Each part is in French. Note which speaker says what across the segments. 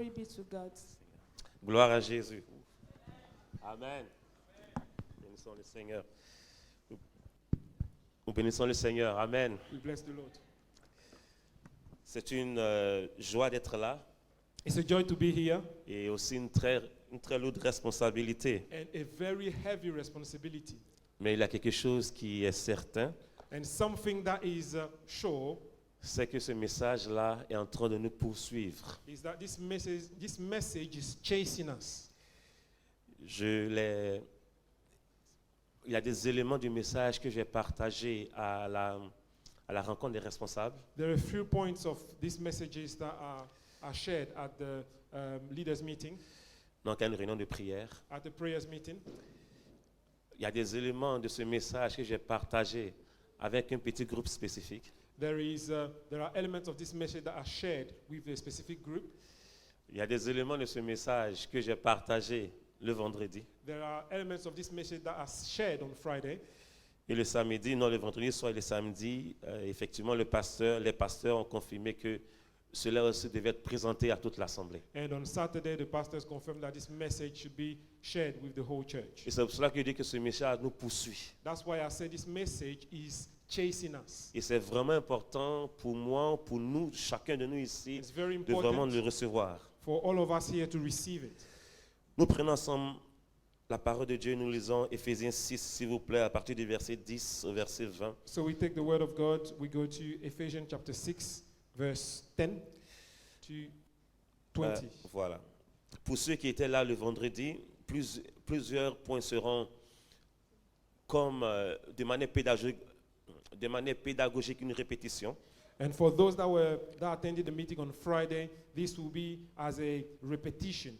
Speaker 1: Glory be to God.
Speaker 2: Gloire à Jésus. Amen. Bénissons le Seigneur. Nous bénissons le Seigneur. Amen.
Speaker 3: We bless the Lord.
Speaker 2: C'est une joie d'être là
Speaker 3: It's a joy to be here
Speaker 2: et aussi une très lourde responsabilité.
Speaker 3: and a very heavy responsibility.
Speaker 2: Mais il y a quelque chose qui est certain,
Speaker 3: And something that is sure
Speaker 2: c'est que ce message-là est en train de nous poursuivre.
Speaker 3: is that this message is chasing us.
Speaker 2: Il y a des éléments du message que j'ai partagé à la rencontre des responsables.
Speaker 3: There are a few points of these messages that are shared at the leaders meeting,
Speaker 2: Donc, à une réunion de prière.
Speaker 3: at the prayers meeting.
Speaker 2: Il y a des éléments de ce message que j'ai partagé avec un petit groupe spécifique.
Speaker 3: There are elements of this message that are shared with a specific group.
Speaker 2: Il y a des éléments de ce message que j'ai partagé le vendredi.
Speaker 3: There are elements of this message that are shared on Friday.
Speaker 2: Et le samedi, non le vendredi soir et le samedi, effectivement, les pasteurs ont confirmé que cela aussi devait être présenté à toute l'Assemblée.
Speaker 3: And on Saturday, the pastors confirmed that this message should be shared with the whole church.
Speaker 2: Et c'est pour cela que je dis que ce message nous poursuit.
Speaker 3: That's why I say this message is chasing us.
Speaker 2: Et c'est vraiment important pour moi, pour nous, chacun de nous ici,
Speaker 3: It's very
Speaker 2: de vraiment
Speaker 3: important
Speaker 2: le recevoir.
Speaker 3: for all of us here to receive it.
Speaker 2: Nous prenons ensemble la parole de Dieu, nous lisons Éphésiens 6, s'il vous plaît, à partir du verset 10 au verset 20.
Speaker 3: So we take the word of God, we go to Ephesians chapter 6, verse 10 to 20.
Speaker 2: Voilà. Pour ceux qui étaient là le vendredi, plusieurs points seront comme de manière pédagogique une répétition.
Speaker 3: And for those that attended the meeting on Friday, this will be as a repetition,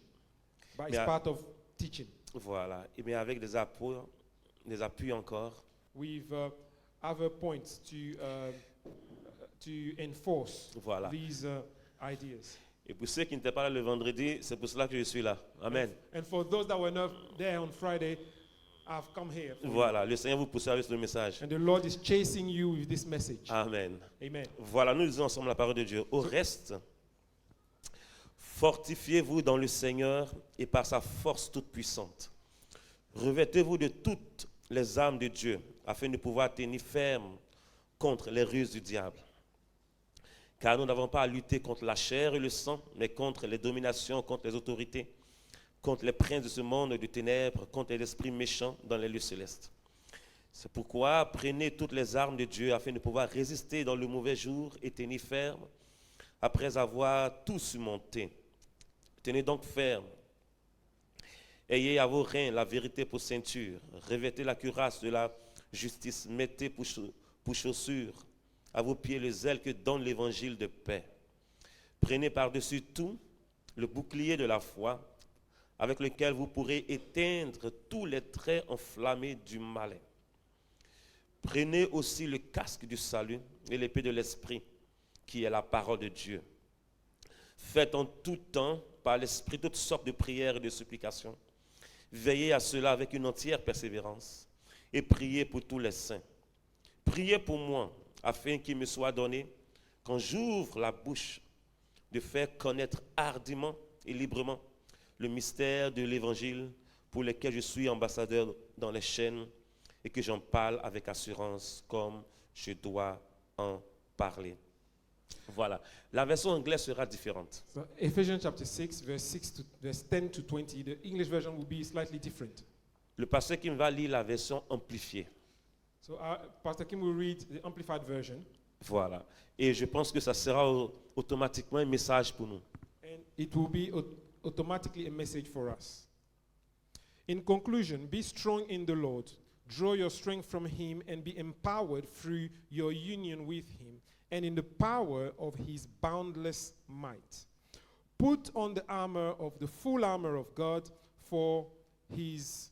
Speaker 3: but it's
Speaker 2: Yeah.
Speaker 3: part of teaching.
Speaker 2: Voilà. Et bien avec des appuis encore.
Speaker 3: With other points to enforce
Speaker 2: Voilà.
Speaker 3: these ideas.
Speaker 2: Et pour ceux qui n'étaient pas là le vendredi, c'est pour cela que je suis là. Amen.
Speaker 3: And for those that were not there on Friday, I've come here. for you.
Speaker 2: Voilà. Le Seigneur vous poursuit avec le message.
Speaker 3: And the Lord is chasing you with this message.
Speaker 2: Amen.
Speaker 3: Amen.
Speaker 2: Voilà, nous lisons ensemble la parole de Dieu. Au reste, fortifiez-vous dans le Seigneur et par sa force toute puissante. Revêtez-vous de toutes les armes de Dieu afin de pouvoir tenir ferme contre les ruses du diable. Car nous n'avons pas à lutter contre la chair et le sang, mais contre les dominations, contre les autorités, contre les princes de ce monde de ténèbres, contre les esprits méchants dans les lieux célestes. C'est pourquoi prenez toutes les armes de Dieu afin de pouvoir résister dans le mauvais jour et tenir ferme après avoir tout surmonté. Tenez donc ferme. Ayez à vos reins la vérité pour ceinture. Revêtez la cuirasse de la justice. Mettez pour chaussures à vos pieds le zèle que donne l'évangile de paix. Prenez par-dessus tout le bouclier de la foi avec lequel vous pourrez éteindre tous les traits enflammés du malin. Prenez aussi le casque du salut et l'épée de l'esprit, qui est la parole de Dieu. Faites en tout temps, par l'esprit, toutes sortes de prières et de supplications. Veillez à cela avec une entière persévérance et priez pour tous les saints. Priez pour moi, afin qu'il me soit donné, quand j'ouvre la bouche, de faire connaître hardiment et librement le mystère de l'Évangile pour lequel je suis ambassadeur dans les chaînes et que j'en parle avec assurance comme je dois en parler. Voilà. La version anglaise sera différente.
Speaker 3: So Ephesians chapter 6, verse 10 to 20. The English version will be slightly different.
Speaker 2: Le pasteur qui va lire la version amplifiée.
Speaker 3: So Pastor Kim will read the amplified version,
Speaker 2: Voilà. Et je pense que ça sera automatiquement un message pour nous.
Speaker 3: and it will be automatically a message for us. In conclusion, be strong in the Lord. Draw your strength from Him and be empowered through your union with Him and in the power of His boundless might. Put on the full armor of God, for His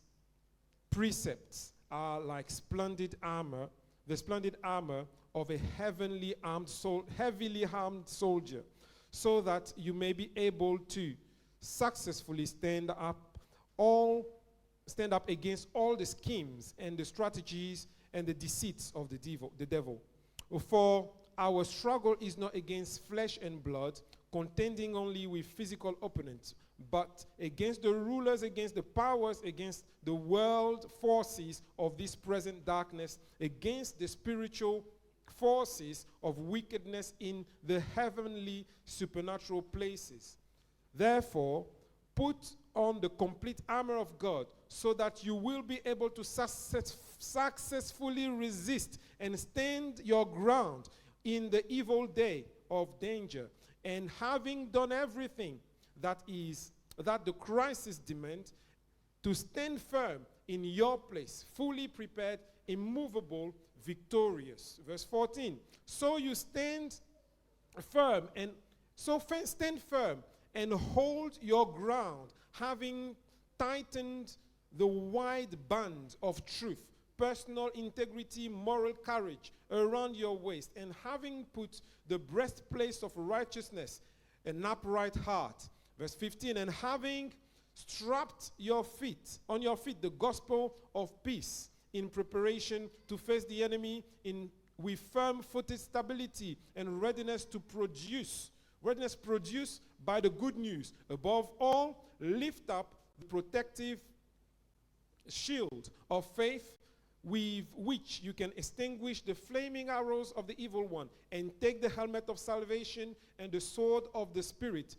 Speaker 3: precepts are like splendid armor, the splendid armor of a heavily armed heavily armed soldier, so that you may be able to successfully stand up against all the schemes and the strategies and the deceits of the devil. For our struggle is not against flesh and blood, contending only with physical opponents, but against the rulers, against the powers, against the world forces of this present darkness, against the spiritual forces of wickedness in the heavenly supernatural places. Therefore, put on the complete armor of God so that you will be able to successfully resist and stand your ground in the evil day of danger. And having done everything that the crisis demands, to stand firm in your place, fully prepared, immovable, victorious. Verse 14. So you stand firm and hold your ground, having tightened the wide band of truth, personal integrity, moral courage around your waist, and having put the breastplate of righteousness, an upright heart. Verse 15, and having strapped on your feet the gospel of peace, in preparation to face the enemy with firm-footed stability and readiness produced by the good news. Above all, lift up the protective shield of faith with which you can extinguish the flaming arrows of the evil one, and take the helmet of salvation and the sword of the Spirit,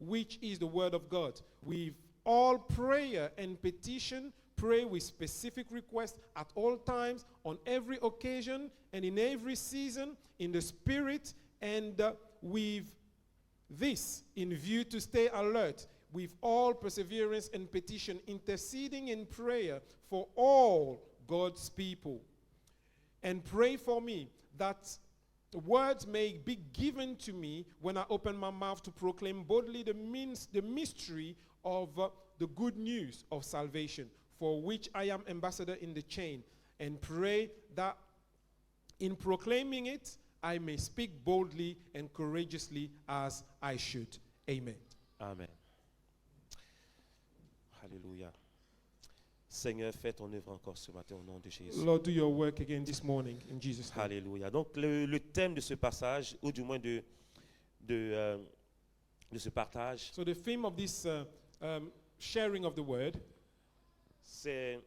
Speaker 3: which is the word of God. With all prayer and petition, pray with specific requests at all times, on every occasion, and in every season, in the Spirit, and with this in view to stay alert, with all perseverance and petition, interceding in prayer for all God's people. And pray for me that words may be given to me when I open my mouth to proclaim boldly the mystery of the good news of salvation, for which I am ambassador in the chain, and pray that in proclaiming it, I may speak boldly and courageously as I should. Amen.
Speaker 2: Amen. Alléluia. Seigneur, fais ton œuvre encore ce matin au nom de Jésus.
Speaker 3: Lord, do your work again this morning in Jesus' name.
Speaker 2: Alléluia. Donc le thème de ce passage, ou du moins de ce partage,
Speaker 3: So the theme of this sharing of the word,
Speaker 2: c'est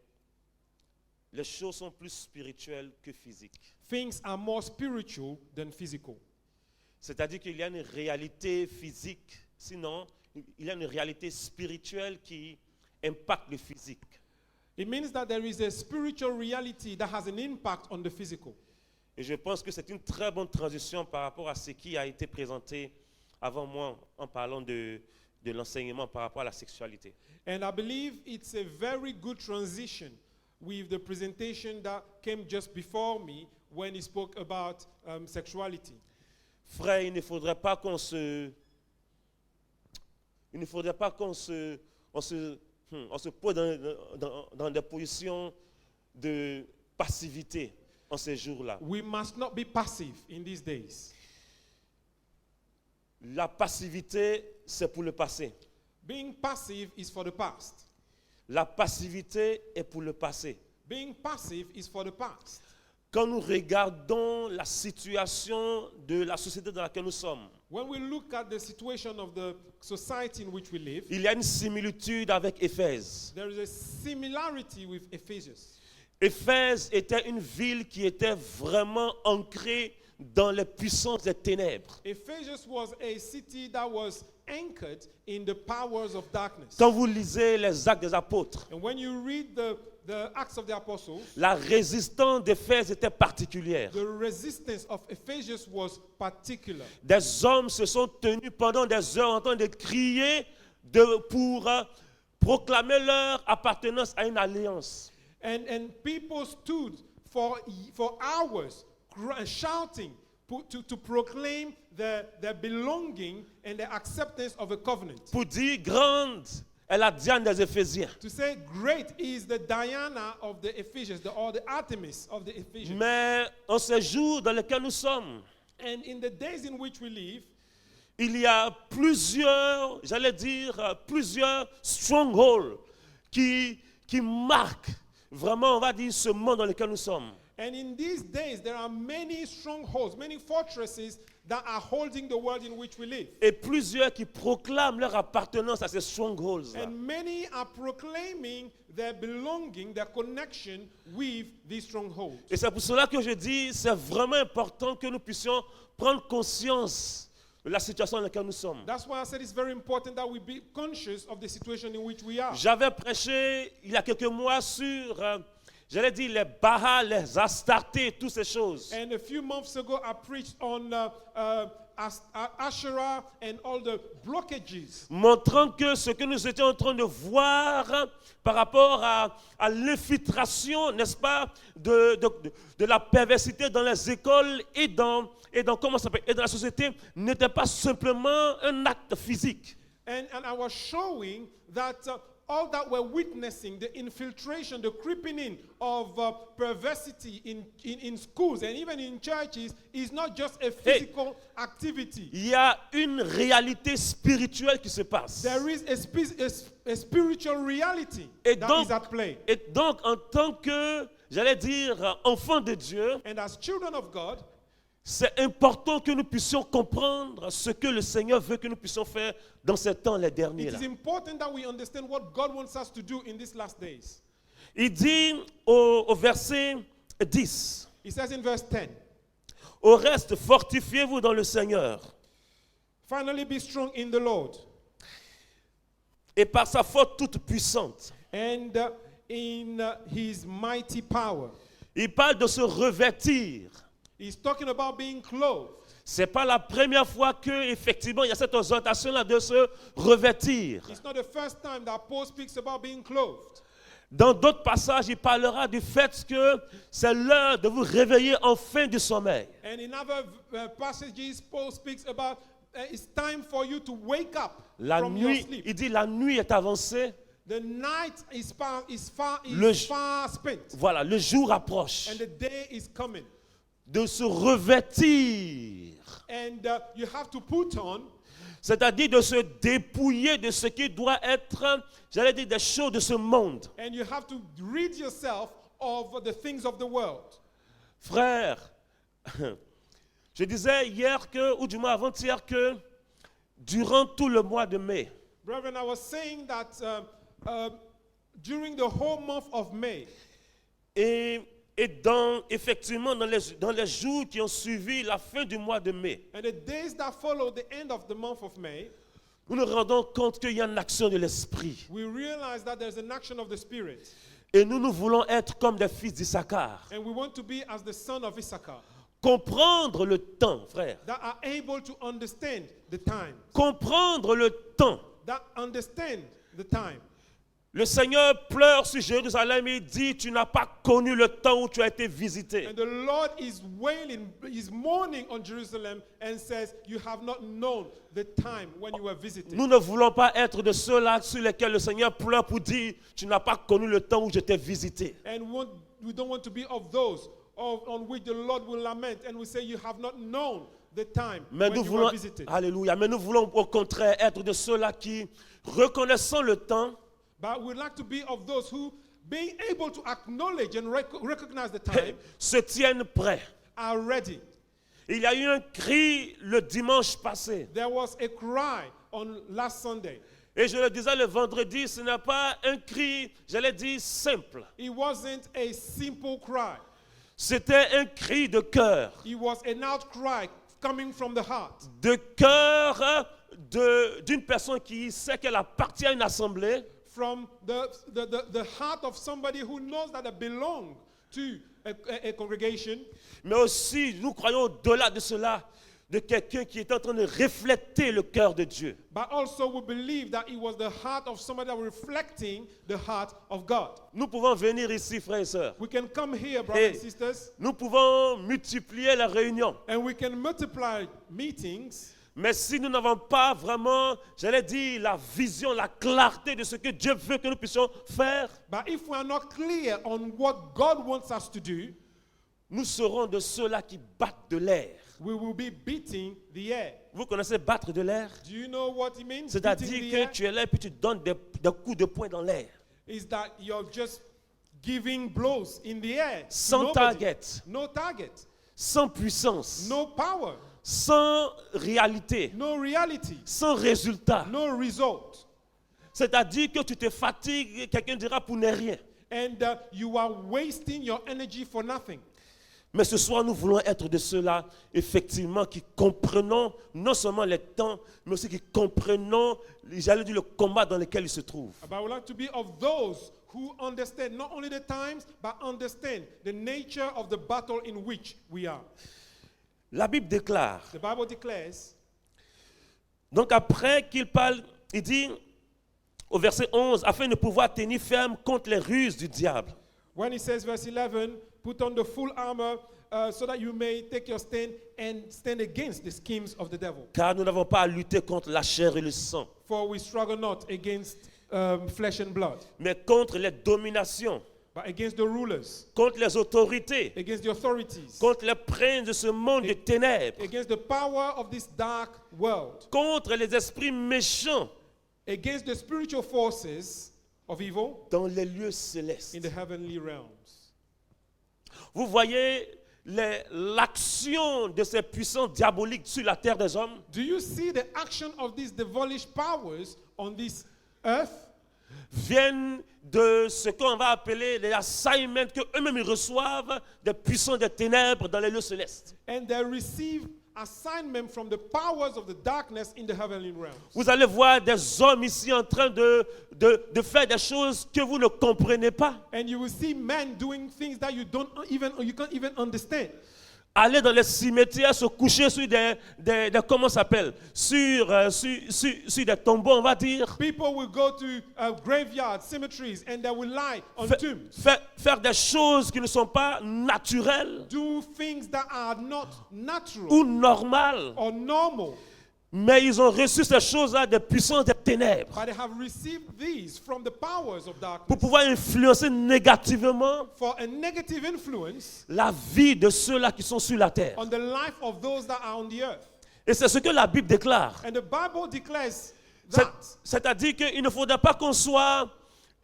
Speaker 2: les choses sont plus spirituelles que physiques.
Speaker 3: things are more spiritual than physical.
Speaker 2: C'est-à-dire qu'il y a une réalité physique, sinon il y a une réalité spirituelle qui impacte le physique.
Speaker 3: It means that there is a spiritual reality that has an impact on the physical.
Speaker 2: Et je pense que c'est une très bonne transition par rapport à ce qui a été présenté avant moi en parlant de l'enseignement par rapport à la sexualité.
Speaker 3: And I believe it's a very good transition with the presentation that came just before me when he spoke about sexuality.
Speaker 2: Frère, il ne faudrait pas qu'on se pose dans des positions de passivité en ces jours-là.
Speaker 3: We must not be passive in these days.
Speaker 2: La passivité, c'est pour le passé.
Speaker 3: Being passive is for the past.
Speaker 2: La passivité est pour le passé.
Speaker 3: Being passive is for the past.
Speaker 2: Quand nous regardons la situation de la société dans laquelle nous sommes,
Speaker 3: When we look at the situation of the society in which we live,
Speaker 2: il y a une similitude avec Éphèse.
Speaker 3: there is a similarity with Ephesians.
Speaker 2: Éphèse était une ville qui était vraiment ancrée dans les puissances des ténèbres.
Speaker 3: Ephesians was a city that was anchored in the powers of darkness.
Speaker 2: Quand vous lisez les Actes des Apôtres,
Speaker 3: And when you read the Acts of the Apostles,
Speaker 2: la résistance d'Éphèse était particulière.
Speaker 3: the resistance of Ephesians was particular.
Speaker 2: Des hommes se sont tenus pendant des heures en train de crier pour proclamer leur appartenance à une alliance.
Speaker 3: And people stood for hours shouting to proclaim their belonging and their acceptance of a covenant.
Speaker 2: Pour dire grande est la Diane des Éphésiens.
Speaker 3: To say great is the Diana of the Ephesians, or the Artemis of the Ephesians.
Speaker 2: Mais en ces jours dans lesquels nous sommes,
Speaker 3: And in the days in which we live,
Speaker 2: il y a plusieurs strongholds qui marquent vraiment, on va dire, ce monde dans lequel nous sommes.
Speaker 3: And in these days, there are many strongholds, many fortresses that are holding the world in which we live.
Speaker 2: Et plusieurs qui proclament leur appartenance à ces strongholds.
Speaker 3: And many are proclaiming their belonging, their connection with these strongholds.
Speaker 2: Et c'est pour cela que je dis, c'est vraiment important que nous puissions prendre conscience de la situation dans laquelle nous sommes.
Speaker 3: That's why I said it's very important that we be conscious of the situation in which we are.
Speaker 2: J'avais prêché il y a quelques mois sur, j'allais dire, les Baals, les Astartés, toutes ces choses.
Speaker 3: And a few months ago, I preached on Asherah and all the blockages,
Speaker 2: Montrant que ce que nous étions en train de voir par rapport à l'infiltration, n'est-ce pas, de la perversité dans les écoles et dans comment ça s'appelle, et dans la société, n'était pas simplement un acte physique.
Speaker 3: and I was showing that all that we're witnessing, the infiltration, the creeping in of perversity in schools and even in churches, is not just a physical activity.
Speaker 2: Il y a une réalité spirituelle qui se passe.
Speaker 3: There is a spiritual reality
Speaker 2: Et
Speaker 3: that
Speaker 2: donc,
Speaker 3: is at play.
Speaker 2: et donc, en tant que, j'allais dire, enfant de Dieu,
Speaker 3: And as children of God,
Speaker 2: c'est important que nous puissions comprendre ce que le Seigneur veut que nous puissions faire dans ces temps les derniers.
Speaker 3: it
Speaker 2: Là.
Speaker 3: is important that we understand what God wants us to do in these last days.
Speaker 2: Il dit au verset 10,
Speaker 3: He says in verse 10,
Speaker 2: au reste, fortifiez-vous dans le Seigneur
Speaker 3: finally be strong in the Lord
Speaker 2: et par sa force toute puissante.
Speaker 3: and in his mighty power.
Speaker 2: Il parle de se revêtir.
Speaker 3: He's talking about being clothed.
Speaker 2: C'est pas la première fois que effectivement il y a cette exhortation là de se revêtir.
Speaker 3: It's not the first time that Paul speaks about being clothed.
Speaker 2: Dans d'autres passages, il parlera du fait que c'est l'heure de vous réveiller en fin du sommeil.
Speaker 3: And in other passages, Paul speaks about it's time for you to wake up
Speaker 2: La
Speaker 3: from your
Speaker 2: nuit,
Speaker 3: sleep.
Speaker 2: il dit la nuit est avancée.
Speaker 3: The night is far
Speaker 2: Le-
Speaker 3: spent,
Speaker 2: Voilà, le jour approche.
Speaker 3: and the day is coming.
Speaker 2: De se revêtir,
Speaker 3: And you have to put on,
Speaker 2: c'est-à-dire de se dépouiller de ce qui doit être, j'allais dire, des choses de ce monde.
Speaker 3: and you have to rid yourself of the things of the world.
Speaker 2: Frère, je disais hier que, ou du moins avant-hier que, durant tout le mois de mai,
Speaker 3: Brethren, I was saying that during the whole month of May,
Speaker 2: et effectivement dans les jours qui ont suivi la fin du mois de mai,
Speaker 3: and the days that follow the end of the month of May,
Speaker 2: nous nous rendons compte qu'il y a une action de l'esprit.
Speaker 3: we realize that there's an action of the Spirit.
Speaker 2: Et nous voulons être comme des fils d'Issachar.
Speaker 3: And we want to be as the son of Issachar,
Speaker 2: Comprendre le temps, frère.
Speaker 3: that are able to understand the time.
Speaker 2: Comprendre le temps.
Speaker 3: That understand the time.
Speaker 2: Le Seigneur pleure sur Jérusalem et il dit, tu n'as pas connu le temps où tu as été visité.
Speaker 3: And the Lord is wailing, is mourning on Jerusalem and says, you have not known the time when you were visited.
Speaker 2: Nous ne voulons pas être de ceux-là sur lesquels le Seigneur pleure pour dire, tu n'as pas connu le temps où je t'ai visité.
Speaker 3: And we don't want to be of those on which the Lord will lament and will say, you have not known the time
Speaker 2: Mais
Speaker 3: when
Speaker 2: nous
Speaker 3: you
Speaker 2: voulons,
Speaker 3: were visited.
Speaker 2: alléluia, mais nous voulons au contraire être de ceux-là qui, reconnaissant le temps,
Speaker 3: But we'd like to be of those who, being able to acknowledge and recognize the time,
Speaker 2: se tiennent prêts.
Speaker 3: are ready.
Speaker 2: Il y a eu un cri le dimanche passé.
Speaker 3: There was a cry on last Sunday.
Speaker 2: Et je le disais le vendredi, ce n'est pas un cri, j'allais dire, simple.
Speaker 3: It wasn't a simple cry.
Speaker 2: C'était un cri de cœur.
Speaker 3: It was an outcry coming from the heart.
Speaker 2: De cœur d'une personne qui sait qu'elle appartient à une assemblée,
Speaker 3: From the heart of somebody who knows that they belong to a congregation.
Speaker 2: mais aussi, nous croyons au-delà de cela, de quelqu'un qui est en train de refléter le cœur de Dieu.
Speaker 3: But also we believe that it was the heart of somebody that was reflecting the heart of God.
Speaker 2: Nous pouvons venir ici, frères et sœurs.
Speaker 3: We can come here, brothers and sisters,
Speaker 2: Nous pouvons multiplier les réunions.
Speaker 3: and we can multiply meetings.
Speaker 2: Mais si nous n'avons pas vraiment, j'allais dire, la vision, la clarté de ce que Dieu veut que nous puissions faire,
Speaker 3: But if we are not clear on what God wants us to do,
Speaker 2: nous serons de ceux-là qui battent de l'air.
Speaker 3: we will be beating the air.
Speaker 2: Vous connaissez battre de l'air?
Speaker 3: Do you know what it means?
Speaker 2: C'est-à-dire
Speaker 3: Beating the
Speaker 2: que
Speaker 3: air
Speaker 2: tu es là et puis tu donnes des coups de poing dans l'air.
Speaker 3: is that you're just giving blows in the air.
Speaker 2: sans
Speaker 3: Nobody.
Speaker 2: target,
Speaker 3: No target.
Speaker 2: sans puissance,
Speaker 3: No power.
Speaker 2: sans réalité,
Speaker 3: No reality.
Speaker 2: sans résultat.
Speaker 3: No result.
Speaker 2: C'est-à-dire que tu te fatigues, quelqu'un dira, pour ne rien.
Speaker 3: And you are wasting your energy for nothing.
Speaker 2: Mais ce soir, nous voulons être de ceux-là, effectivement, qui comprenons non seulement les temps, mais aussi qui comprenons, j'allais dire, le combat dans lequel ils se trouvent.
Speaker 3: But I would like to be of those who understand not only the times, but understand the nature of the battle in which we are.
Speaker 2: La Bible déclare,
Speaker 3: The Bible declares,
Speaker 2: donc après qu'il parle, il dit au verset 11, afin de pouvoir tenir ferme contre les ruses du diable.
Speaker 3: when he says, verse 11, put on the full armor so that you may take your stand and stand against the schemes of the devil.
Speaker 2: Car nous n'avons pas à lutter contre la chair et le sang,
Speaker 3: For we struggle not against flesh and blood,
Speaker 2: mais contre les dominations,
Speaker 3: but against the rulers,
Speaker 2: contre les autorités,
Speaker 3: against the authorities,
Speaker 2: contre les princes de ce monde de ténèbres,
Speaker 3: against the power of this dark world,
Speaker 2: contre les esprits méchants
Speaker 3: against the spiritual forces of evil
Speaker 2: dans les lieux célestes.
Speaker 3: in the heavenly realms.
Speaker 2: Vous voyez l'action de ces puissances diaboliques sur la terre des hommes?
Speaker 3: Do you see the action of these devilish powers on this earth?
Speaker 2: Viennent de ce qu'on va appeler les assignments que eux-mêmes ils reçoivent des puissances des ténèbres dans les lieux célestes.
Speaker 3: And they receive assignment from the powers of the darkness in the heavenly realms.
Speaker 2: Vous allez voir des hommes ici en train de faire des choses que vous ne comprenez pas.
Speaker 3: And you will see men doing things that you can't even understand.
Speaker 2: Aller dans les cimetières, se coucher sur des comment ça s'appelle, sur des tombeaux, on va dire.
Speaker 3: People will go to graveyards, cemeteries, and they will lie on tombs.
Speaker 2: Faire des choses qui ne sont pas naturelles
Speaker 3: Do things that are not natural
Speaker 2: ou normales.
Speaker 3: or normal.
Speaker 2: Mais ils ont reçu ces choses-là des puissances des ténèbres
Speaker 3: But they have received these from the powers of darkness
Speaker 2: pour pouvoir influencer négativement
Speaker 3: for a negative influence
Speaker 2: la vie de ceux-là qui sont sur la terre.
Speaker 3: on the life of those that are on the earth.
Speaker 2: Et c'est ce que la Bible déclare.
Speaker 3: And the Bible declares that.
Speaker 2: C'est-à-dire qu'il ne faudrait pas qu'on soit,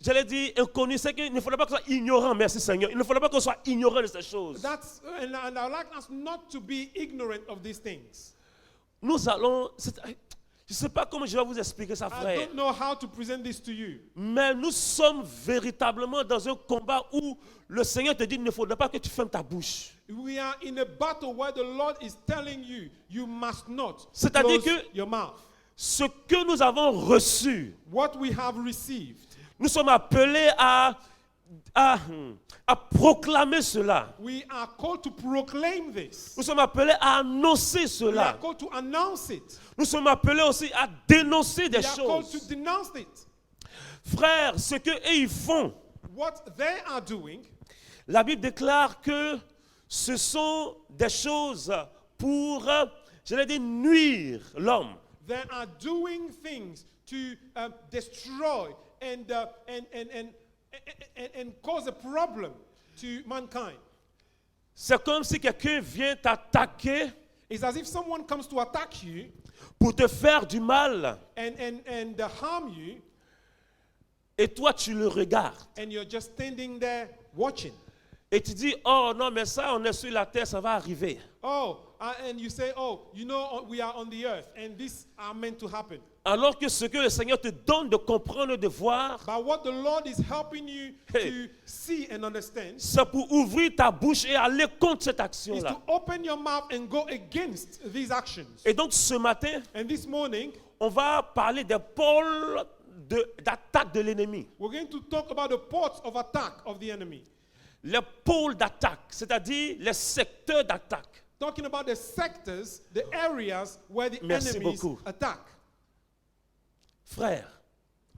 Speaker 2: j'allais dire, inconnu. C'est qu'il ne faudrait pas qu'on soit ignorant, merci Seigneur. Il ne faudrait pas qu'on soit ignorant de ces choses.
Speaker 3: And I would like us not to be ignorant of these things.
Speaker 2: Nous allons, je ne sais pas comment je vais vous expliquer ça,
Speaker 3: I
Speaker 2: frère.
Speaker 3: don't know how to present this to you.
Speaker 2: Mais nous sommes véritablement dans un combat où le Seigneur te dit, il ne faudrait pas que tu fermes ta bouche.
Speaker 3: We are in a battle where the Lord is telling you, you must not
Speaker 2: C'est-à-dire
Speaker 3: close
Speaker 2: que
Speaker 3: your mouth.
Speaker 2: ce que nous avons reçu,
Speaker 3: What we have received,
Speaker 2: nous sommes appelés à proclamer cela.
Speaker 3: we are called to proclaim this.
Speaker 2: Nous sommes appelés à annoncer
Speaker 3: We are
Speaker 2: cela.
Speaker 3: called to announce it.
Speaker 2: Nous sommes appelés aussi à dénoncer des
Speaker 3: We are called to
Speaker 2: choses.
Speaker 3: denounce it.
Speaker 2: Frères, ce que ils font,
Speaker 3: What they are doing,
Speaker 2: la Bible déclare que ce sont des choses pour, j'allais dire, nuire l'homme.
Speaker 3: they are doing things to destroy and cause a problem to mankind.
Speaker 2: C'est comme si quelqu'un vient t'attaquer
Speaker 3: It's as if someone comes to attack you
Speaker 2: pour te faire du mal
Speaker 3: and harm you,
Speaker 2: et toi tu le regardes.
Speaker 3: and you're just standing there watching.
Speaker 2: Et tu dis, oh non, mais ça, on est sur la terre, ça va arriver.
Speaker 3: Oh, and you say, oh, you know, we are on the earth, and these are meant to happen.
Speaker 2: Alors que ce que le Seigneur te donne de comprendre, de voir,
Speaker 3: But what the Lord is helping you
Speaker 2: Hey.
Speaker 3: to see and understand
Speaker 2: c'est pour ouvrir ta bouche et aller contre cette
Speaker 3: is
Speaker 2: action-là.
Speaker 3: to open your mouth and go against these actions.
Speaker 2: Et donc ce matin,
Speaker 3: And this morning,
Speaker 2: on va parler des pôles d'attaque de l'ennemi.
Speaker 3: we're going to talk about the ports of attack of the enemy.
Speaker 2: Les pôles d'attaque, c'est-à-dire les secteurs d'attaque.
Speaker 3: Talking about the sectors, the areas where the
Speaker 2: Merci
Speaker 3: enemies
Speaker 2: beaucoup.
Speaker 3: attack.
Speaker 2: Frères,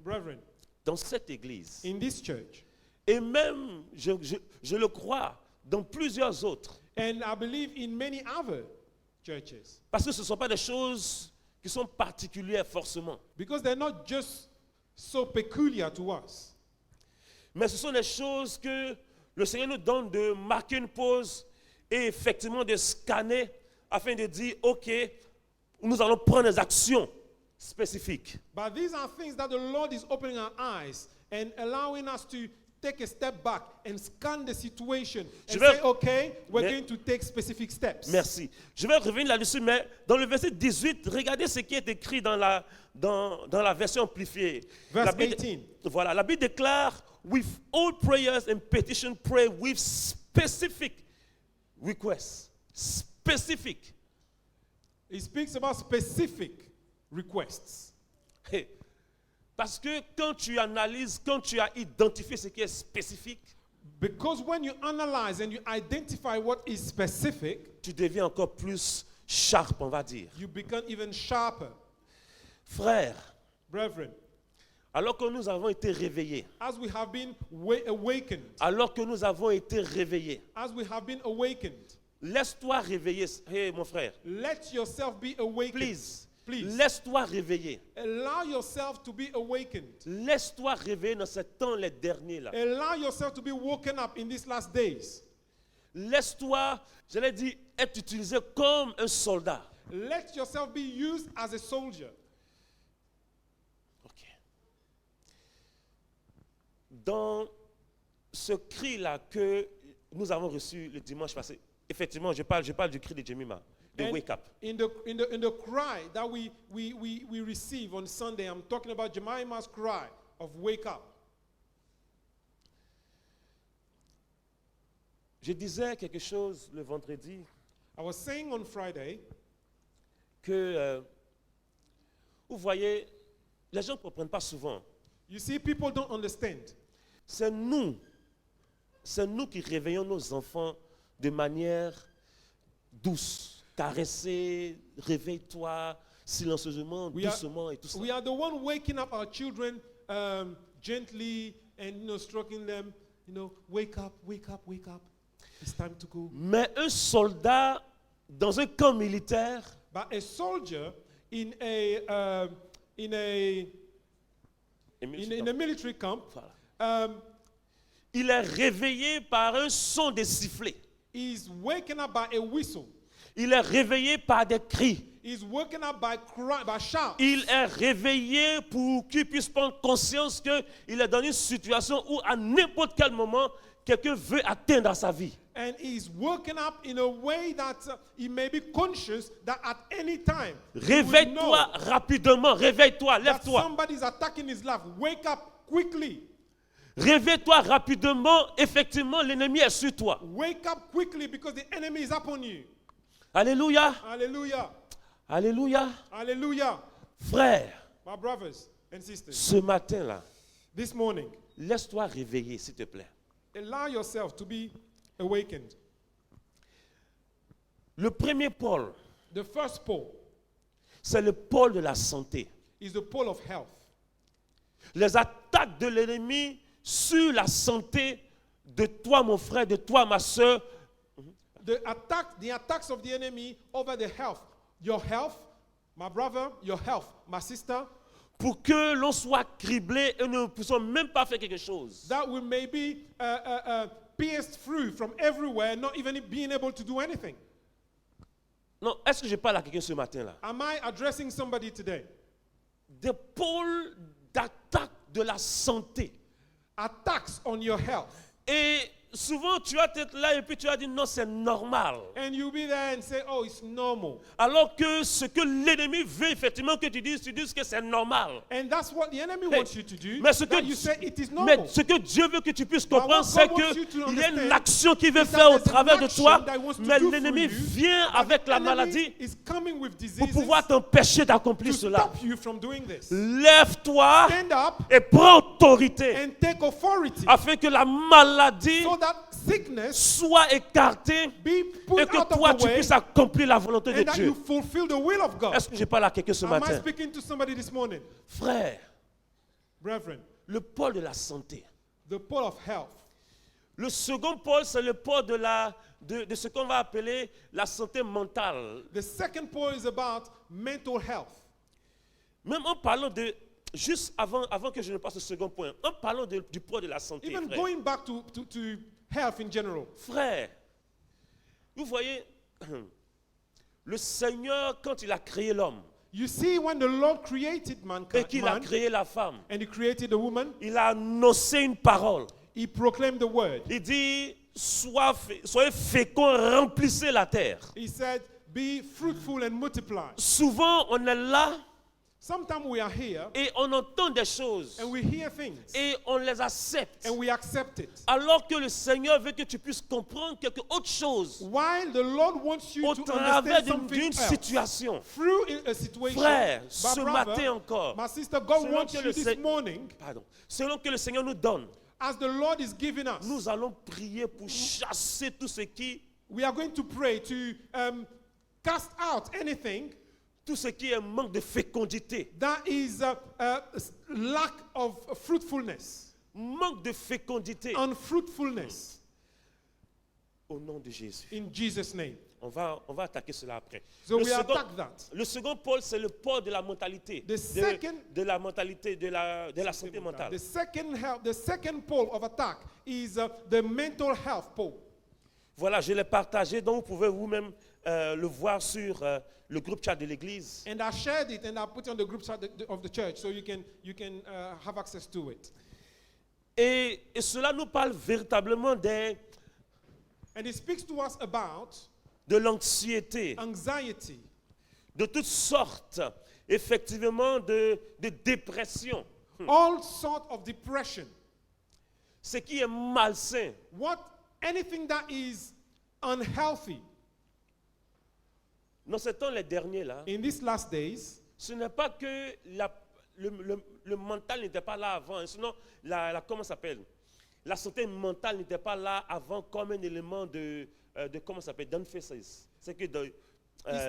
Speaker 3: Brethren,
Speaker 2: dans cette église,
Speaker 3: in this church,
Speaker 2: et même, je le crois, dans plusieurs autres,
Speaker 3: and I believe in many other churches,
Speaker 2: parce que ce ne sont pas des choses qui sont particulières forcément,
Speaker 3: because they're not just so peculiar to us,
Speaker 2: mais ce sont des choses que le Seigneur nous donne de marquer une pause et effectivement de scanner afin de dire, OK, nous allons prendre des actions spécifiques.
Speaker 3: but these are things that the Lord is opening our eyes and allowing us to take a step back and scan the situation
Speaker 2: Je
Speaker 3: and
Speaker 2: vais-
Speaker 3: say, okay, we're
Speaker 2: Mais-
Speaker 3: going to take specific steps.
Speaker 2: Merci. Je vais revenir là-dessus, mais dans le verset 18, regardez ce qui est écrit dans la version amplifiée.
Speaker 3: Verse
Speaker 2: La Bible,
Speaker 3: 18.
Speaker 2: voilà, la Bible déclare, with all prayers and petition, pray with specific requests. Specific.
Speaker 3: It speaks about specific requests.
Speaker 2: Hey. Parce que quand tu analyses, quand tu as identifié ce qui est spécifique,
Speaker 3: Because when you analyze and you identify what is specific,
Speaker 2: tu deviens encore plus sharp, on va dire.
Speaker 3: you become even sharper.
Speaker 2: Frère,
Speaker 3: Brethren,
Speaker 2: alors que nous avons été réveillés,
Speaker 3: as we have been awakened,
Speaker 2: alors que nous avons été réveillés,
Speaker 3: as we have been awakened,
Speaker 2: laisse-toi réveiller. Hey, mon frère,
Speaker 3: let yourself be awakened.
Speaker 2: please,
Speaker 3: Please.
Speaker 2: laisse-toi réveiller.
Speaker 3: Allow yourself to be awakened.
Speaker 2: Laisse-toi réveiller dans ces temps les derniers là.
Speaker 3: Allow yourself to be woken up in these last days.
Speaker 2: Laisse-toi, je l'ai dit, être utilisé comme un soldat.
Speaker 3: Let yourself be used as a soldier.
Speaker 2: Ok. Dans ce cri-là que nous avons reçu le dimanche passé, effectivement, je parle du cri de Jemima, de
Speaker 3: And
Speaker 2: Wake Up.
Speaker 3: in the cry that we receive on Sunday, I'm talking about Jemima's cry of wake up.
Speaker 2: Je disais quelque chose le vendredi
Speaker 3: I was saying on Friday,
Speaker 2: que, vous voyez, les gens ne comprennent pas souvent.
Speaker 3: you see, people don't understand.
Speaker 2: C'est nous qui réveillons nos enfants de manière douce. Caresser, réveille-toi, silencieusement,
Speaker 3: We are-
Speaker 2: doucement et tout ça.
Speaker 3: We are the one waking up our children gently and stroking them. Wake up, wake up, wake up. It's time to go.
Speaker 2: Mais un soldat dans un camp militaire,
Speaker 3: But a soldier in a military camp,
Speaker 2: voilà, il est réveillé par un son de sifflet.
Speaker 3: is waken up by a whistle.
Speaker 2: Il est réveillé par des cris.
Speaker 3: Is woken up by cry, by shouts.
Speaker 2: Il est réveillé pour qu'il puisse prendre conscience qu'il est dans une situation où à n'importe quel moment, quelqu'un veut atteindre sa vie.
Speaker 3: And he's woken up in a way that he may be conscious that at any time he will know
Speaker 2: Réveille-toi rapidement, réveille-toi,
Speaker 3: that
Speaker 2: lève-toi.
Speaker 3: somebody is attacking his life. Wake up quickly.
Speaker 2: Réveille-toi rapidement, effectivement, l'ennemi est sur toi.
Speaker 3: Wake up quickly because the enemy is upon you.
Speaker 2: Alléluia,
Speaker 3: Hallelujah.
Speaker 2: alléluia.
Speaker 3: Hallelujah.
Speaker 2: Frère,
Speaker 3: My brothers and sisters,
Speaker 2: ce matin-là,
Speaker 3: this morning,
Speaker 2: laisse-toi réveiller, s'il te plaît.
Speaker 3: allow yourself to be awakened.
Speaker 2: Le premier pôle,
Speaker 3: The first pole
Speaker 2: c'est le pôle de la santé.
Speaker 3: is the pole of health.
Speaker 2: Les attaques de l'ennemi sur la santé de toi, mon frère, de toi, ma soeur,
Speaker 3: The attacks of the enemy over the health. Your health, my brother, your health, my sister,
Speaker 2: pour que l'on soit criblé et nous ne puissions même pas faire quelque chose.
Speaker 3: that we may be pierced through from everywhere, not even being able to do anything.
Speaker 2: Non, est-ce que je parle à quelqu'un ce matin-là?
Speaker 3: Am I addressing somebody today?
Speaker 2: Des pôles d'attaque de la santé.
Speaker 3: Attacks on your health.
Speaker 2: Et souvent, tu vas être là et puis tu vas dire non, c'est normal.
Speaker 3: And you'll be there and say, oh, it's normal.
Speaker 2: Alors que ce que l'ennemi veut effectivement que tu dises que c'est normal.
Speaker 3: And that's what the enemy
Speaker 2: Hey,
Speaker 3: wants you to do.
Speaker 2: mais ce
Speaker 3: That
Speaker 2: que-
Speaker 3: you say it is
Speaker 2: Mais
Speaker 3: normal.
Speaker 2: ce que Dieu veut que tu puisses
Speaker 3: what
Speaker 2: comprendre,
Speaker 3: God
Speaker 2: c'est
Speaker 3: wants you to
Speaker 2: qu'il y a une
Speaker 3: understand
Speaker 2: action qu'il veut
Speaker 3: is that
Speaker 2: faire au
Speaker 3: there's an
Speaker 2: travers de
Speaker 3: action
Speaker 2: toi,
Speaker 3: that he wants to
Speaker 2: mais
Speaker 3: do
Speaker 2: l'ennemi
Speaker 3: through you,
Speaker 2: vient
Speaker 3: but
Speaker 2: avec
Speaker 3: the
Speaker 2: la
Speaker 3: enemy
Speaker 2: maladie
Speaker 3: is coming with
Speaker 2: pour
Speaker 3: diseases
Speaker 2: pouvoir t'empêcher d'accomplir
Speaker 3: to
Speaker 2: cela.
Speaker 3: stop you from doing this.
Speaker 2: Lève-toi
Speaker 3: Stand up
Speaker 2: et prends autorité
Speaker 3: and take authority
Speaker 2: afin que la maladie
Speaker 3: so that sickness
Speaker 2: soit écartée
Speaker 3: be put
Speaker 2: et que
Speaker 3: out
Speaker 2: toi
Speaker 3: of the
Speaker 2: tu
Speaker 3: way
Speaker 2: puisses accomplir la volonté de
Speaker 3: and that you
Speaker 2: Dieu.
Speaker 3: fulfill the will of God.
Speaker 2: Est-ce que je parle à quelqu'un ce
Speaker 3: Am I
Speaker 2: matin?
Speaker 3: speaking to somebody this morning?
Speaker 2: Frère,
Speaker 3: Brethren,
Speaker 2: le pôle de la santé.
Speaker 3: the pole of health.
Speaker 2: Le second pôle, c'est le pôle de ce qu'on va appeler la santé mentale.
Speaker 3: The second pole is about mental health.
Speaker 2: Même en parlant de, juste avant que je ne passe au second point, en parlant du pôle de la santé,
Speaker 3: Even
Speaker 2: frère.
Speaker 3: going back to health in general.
Speaker 2: Frère, vous voyez, le Seigneur, quand il a créé l'homme
Speaker 3: You see, when the Lord created
Speaker 2: et
Speaker 3: mankind,
Speaker 2: qu'il a créé la femme,
Speaker 3: and He created the woman,
Speaker 2: il a annoncé une parole.
Speaker 3: he proclaimed the word.
Speaker 2: Il dit, soyez féconds, remplissez la terre.
Speaker 3: He said, be fruitful and multiply.
Speaker 2: Souvent, on est là
Speaker 3: Sometimes we are here
Speaker 2: et on entend des choses
Speaker 3: and we hear things
Speaker 2: et on les accepte.
Speaker 3: and we accept it.
Speaker 2: Alors que le Seigneur veut que tu puisses comprendre quelque autre chose
Speaker 3: While the Lord wants you
Speaker 2: au
Speaker 3: to
Speaker 2: travers
Speaker 3: understand
Speaker 2: d'une
Speaker 3: something else.
Speaker 2: situation.
Speaker 3: Through a situation,
Speaker 2: Frère,
Speaker 3: my
Speaker 2: ce
Speaker 3: brother,
Speaker 2: matin encore,
Speaker 3: my sister, God
Speaker 2: selon
Speaker 3: wants
Speaker 2: que
Speaker 3: you
Speaker 2: le
Speaker 3: this
Speaker 2: Seigneur-
Speaker 3: morning,
Speaker 2: selon que le Seigneur nous donne,
Speaker 3: as the Lord is giving us,
Speaker 2: nous allons prier pour chasser tout ce qui
Speaker 3: we are going to pray to cast out anything
Speaker 2: est manque de fécondité.
Speaker 3: that is lack of fruitfulness,
Speaker 2: Manque de fécondité.
Speaker 3: unfruitfulness,
Speaker 2: Au nom de Jésus.
Speaker 3: in Jesus' name.
Speaker 2: On va attaquer cela après.
Speaker 3: So
Speaker 2: Le
Speaker 3: we
Speaker 2: second,
Speaker 3: attack that.
Speaker 2: le second pôle, c'est le pôle de la mentalité. De la mentalité, de la santé mentale.
Speaker 3: The second pole of attack is the mental health pole.
Speaker 2: Voilà, je l'ai partagé, donc vous pouvez vous-même le voir sur le groupe chat de l'église.
Speaker 3: And I shared it and I put it on the group chat of the church so you can have access to it.
Speaker 2: Et cela nous parle véritablement
Speaker 3: And it speaks to us about
Speaker 2: de l'anxiété,
Speaker 3: anxiety,
Speaker 2: de toutes sortes, effectivement, de dépression.
Speaker 3: all sorts of depression,
Speaker 2: Ce qui est malsain.
Speaker 3: anything that is unhealthy.
Speaker 2: Dans ces temps les derniers là,
Speaker 3: In these last days,
Speaker 2: ce n'est pas que le mental n'était pas là avant, hein, sinon comment ça s'appelle? La santé mentale n'était pas là avant comme un élément de comment ça s'appelle? D'emphasis. C'est que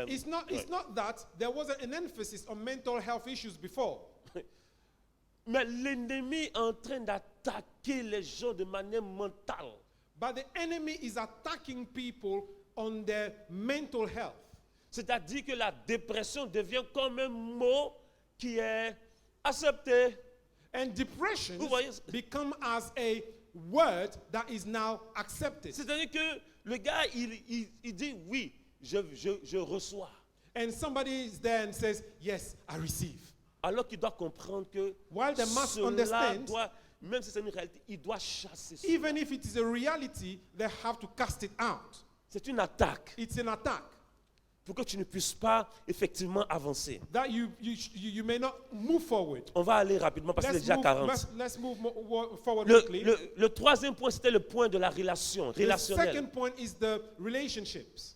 Speaker 3: it's not that there wasn't an emphasis on mental health issues before.
Speaker 2: mais l'ennemi est en train d'attaquer les gens de manière mentale.
Speaker 3: But the enemy is attacking people on their mental health.
Speaker 2: C'est-à-dire que la dépression devient comme un mot qui est accepté.
Speaker 3: And depression
Speaker 2: Vous voyez?
Speaker 3: become as a word that is now accepted.
Speaker 2: C'est-à-dire que le gars, il dit oui, je reçois.
Speaker 3: And somebody is there and says, yes, I receive.
Speaker 2: Alors qu'il doit comprendre que
Speaker 3: While they must
Speaker 2: cela
Speaker 3: understand,
Speaker 2: doit, même si c'est une réalité, il doit chasser cela.
Speaker 3: even if it is a reality, they have to cast it out.
Speaker 2: C'est une attaque
Speaker 3: It's an attack
Speaker 2: pour que tu ne puisses pas effectivement avancer.
Speaker 3: that you may not move forward.
Speaker 2: On va aller rapidement parce que c'est déjà 40.
Speaker 3: Let's move forward
Speaker 2: Le,
Speaker 3: quickly.
Speaker 2: le troisième point, c'était le point de la relation,
Speaker 3: The
Speaker 2: relationnelle.
Speaker 3: second point is the relationships.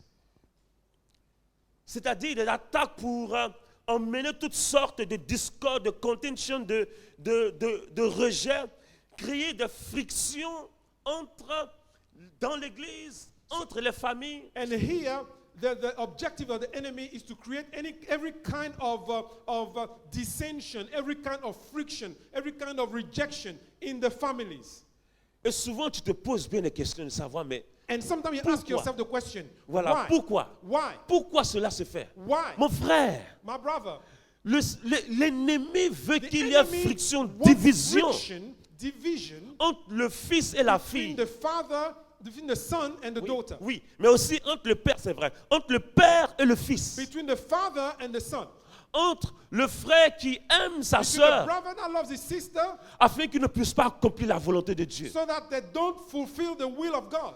Speaker 2: C'est-à-dire des attaques pour emmener toutes sortes de discordes, de contention, de rejet, créer des frictions dans l'église, entre les familles.
Speaker 3: And here, the objective of the enemy is to create every kind of dissension, every kind of friction, every kind of rejection in the families.
Speaker 2: Et souvent, tu te poses bien des questions de savoir, mais
Speaker 3: And sometimes you ask
Speaker 2: Pourquoi?
Speaker 3: yourself the question,
Speaker 2: voilà,
Speaker 3: why?
Speaker 2: pourquoi?
Speaker 3: Why?
Speaker 2: Pourquoi cela se fait?
Speaker 3: Why?
Speaker 2: Mon frère,
Speaker 3: My brother,
Speaker 2: l'ennemi veut
Speaker 3: the
Speaker 2: qu'il y ait
Speaker 3: enemy
Speaker 2: friction,
Speaker 3: wants
Speaker 2: division
Speaker 3: friction, division
Speaker 2: entre le fils et la
Speaker 3: between
Speaker 2: fille.
Speaker 3: the father, between the son and the
Speaker 2: Oui,
Speaker 3: daughter,
Speaker 2: oui, mais aussi entre le père, c'est vrai, entre le père et le fils,
Speaker 3: between the father and the son,
Speaker 2: entre le frère qui aime sa
Speaker 3: between the
Speaker 2: sœur
Speaker 3: brother that loves his sister,
Speaker 2: afin qu'il ne puisse pas accomplir la volonté de Dieu.
Speaker 3: so that they don't fulfill the will of God.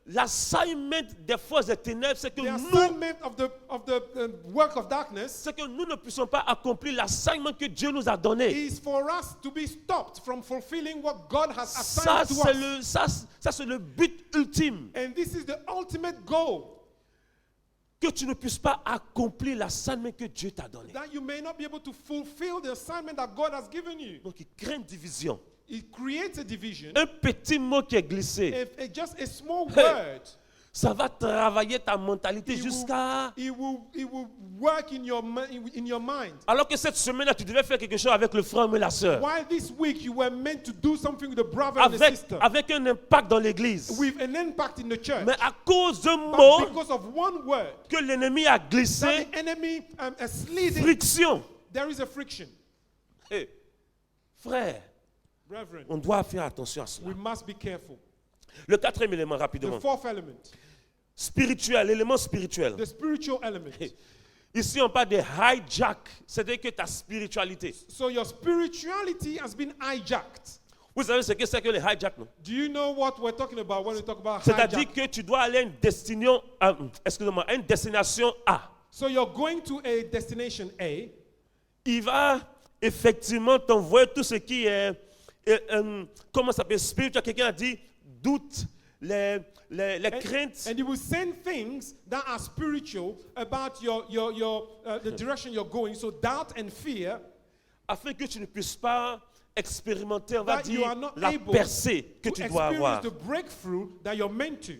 Speaker 2: L'assignment des forces des ténèbres, c'est que
Speaker 3: The
Speaker 2: nous,
Speaker 3: assignment of the work of darkness
Speaker 2: c'est que nous ne puissions pas accomplir l'assignment que Dieu nous a donné.
Speaker 3: is for us to be stopped from fulfilling what God has
Speaker 2: Ça,
Speaker 3: assigned to us.
Speaker 2: ça, c'est le but ultime.
Speaker 3: And this is the ultimate goal,
Speaker 2: Que tu ne puisses pas accomplir l'assignment que Dieu t'a donné.
Speaker 3: that you may not be able to fulfill the assignment that God has given you.
Speaker 2: Donc, il crée une division.
Speaker 3: It creates a division.
Speaker 2: Un petit mot qui est glissé,
Speaker 3: Just a small
Speaker 2: Hey.
Speaker 3: word,
Speaker 2: ça va travailler ta mentalité
Speaker 3: It will-
Speaker 2: jusqu'à...
Speaker 3: it will work in your mind.
Speaker 2: Alors que cette semaine-là, tu devais faire quelque chose avec le frère et la sœur.
Speaker 3: While this week you were meant to do something with the brother and the sister,
Speaker 2: Avec un impact dans l'église.
Speaker 3: with an impact in the church.
Speaker 2: Mais à cause d'un
Speaker 3: But
Speaker 2: mot
Speaker 3: because of one word
Speaker 2: que l'ennemi a
Speaker 3: that
Speaker 2: glissé,
Speaker 3: the enemy has slid in,
Speaker 2: friction.
Speaker 3: there is a friction.
Speaker 2: Hey, frère,
Speaker 3: Brethren,
Speaker 2: on doit faire attention à cela.
Speaker 3: we must be careful.
Speaker 2: Le quatrième élément,
Speaker 3: The
Speaker 2: rapidement.
Speaker 3: fourth element,
Speaker 2: Spirituel, l'élément spirituel.
Speaker 3: the spiritual element.
Speaker 2: Ici, on parle de hijack, c'est-à-dire que ta spiritualité.
Speaker 3: So your spirituality has been hijacked.
Speaker 2: Vous savez ce que c'est que les hijack, non?
Speaker 3: Do you know what we're talking about when we talk about
Speaker 2: C'est-à-dire
Speaker 3: hijack?
Speaker 2: que tu dois aller à une destination, à une destination A.
Speaker 3: So you're going to a destination A.
Speaker 2: Il va effectivement t'envoyer tout ce qui est, comment ça s'appelle, spirituel. Quelqu'un a dit doute, les craintes.
Speaker 3: And you will send things that are spiritual about the direction you're going. So doubt and fear,
Speaker 2: Afin que tu ne puisses pas expérimenter, on va
Speaker 3: that you
Speaker 2: dire,
Speaker 3: are not
Speaker 2: la
Speaker 3: able
Speaker 2: percée que
Speaker 3: to
Speaker 2: tu dois avoir.
Speaker 3: experience the breakthrough that you're meant to.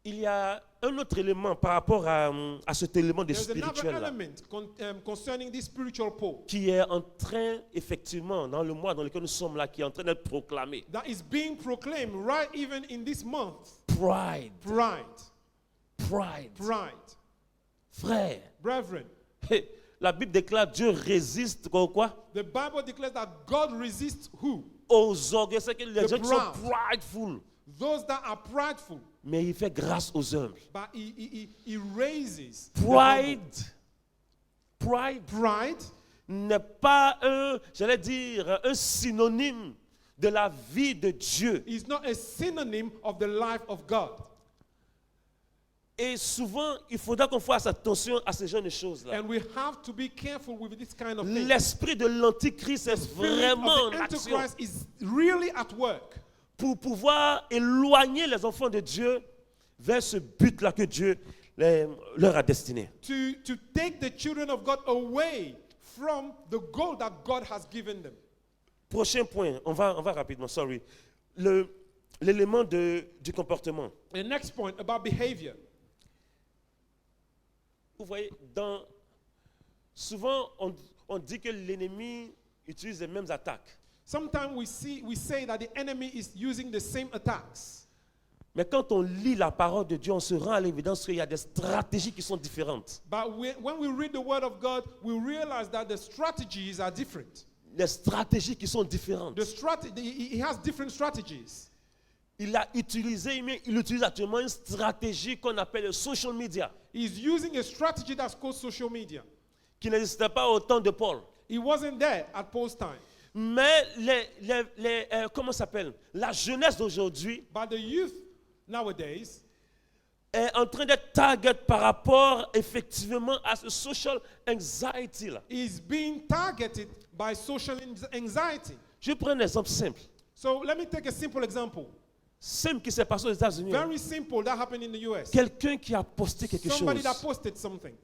Speaker 2: Il y a un autre élément par rapport à cet élément de
Speaker 3: There's another
Speaker 2: spirituel là,
Speaker 3: element concerning this spiritual pole
Speaker 2: qui est en train, effectivement, dans le mois dans lequel nous sommes là, qui est en train d'être proclamé.
Speaker 3: that is being proclaimed right even in this month.
Speaker 2: Pride.
Speaker 3: Pride.
Speaker 2: Pride.
Speaker 3: Pride.
Speaker 2: Frère,
Speaker 3: Brethren,
Speaker 2: la Bible déclare Dieu résiste quoi?
Speaker 3: the Bible declares that God resists who?
Speaker 2: Aux orgueils. C'est que les
Speaker 3: The
Speaker 2: gens qui sont
Speaker 3: proud.
Speaker 2: prideful.
Speaker 3: Those that are prideful.
Speaker 2: Mais il fait grâce aux humbles.
Speaker 3: But he raises the
Speaker 2: Pride.
Speaker 3: humble.
Speaker 2: Pride
Speaker 3: Pride
Speaker 2: n'est pas j'allais dire, un synonyme de la vie de Dieu.
Speaker 3: is not a synonym of the life of God.
Speaker 2: Et souvent, il faudra qu'on fasse attention à ce genre de choses-là.
Speaker 3: And we have to be careful with this kind of thing.
Speaker 2: L'esprit de l'antichrist est
Speaker 3: Spirit
Speaker 2: vraiment
Speaker 3: of
Speaker 2: en
Speaker 3: the
Speaker 2: action
Speaker 3: Antichrist is really at work
Speaker 2: pour pouvoir éloigner les enfants de Dieu vers ce but-là que Dieu leur a destiné.
Speaker 3: to take the children of God away from the goal that God has given them.
Speaker 2: Prochain point, on va rapidement, sorry. L'élément du comportement.
Speaker 3: The next point about behavior.
Speaker 2: Vous voyez, souvent on dit que l'ennemi utilise les mêmes attaques.
Speaker 3: Sometimes we say that the enemy is using the same attacks.
Speaker 2: Mais quand on lit la parole de Dieu, on se rend à l'évidence qu'il y a des stratégies qui sont différentes.
Speaker 3: But when we read the word of God, we realize that the strategies are different.
Speaker 2: Les stratégies qui sont différentes.
Speaker 3: He has different strategies.
Speaker 2: Il utilise actuellement une stratégie qu'on appelle le social media,
Speaker 3: He's using a strategy that's called social media.
Speaker 2: qui n'existait pas au temps de Paul.
Speaker 3: He wasn't there at Paul's time.
Speaker 2: Mais comment ça s'appelle? La jeunesse d'aujourd'hui
Speaker 3: But the youth nowadays
Speaker 2: est en train d'être target par rapport effectivement à ce social anxiety là.
Speaker 3: is being targeted by social anxiety.
Speaker 2: Je prends un exemple simple.
Speaker 3: So let me take a simple example.
Speaker 2: Simple qui s'est passé aux États-Unis.
Speaker 3: Very simple that happened in the US.
Speaker 2: Quelqu'un qui a posté quelque
Speaker 3: Somebody
Speaker 2: chose.
Speaker 3: that posted something.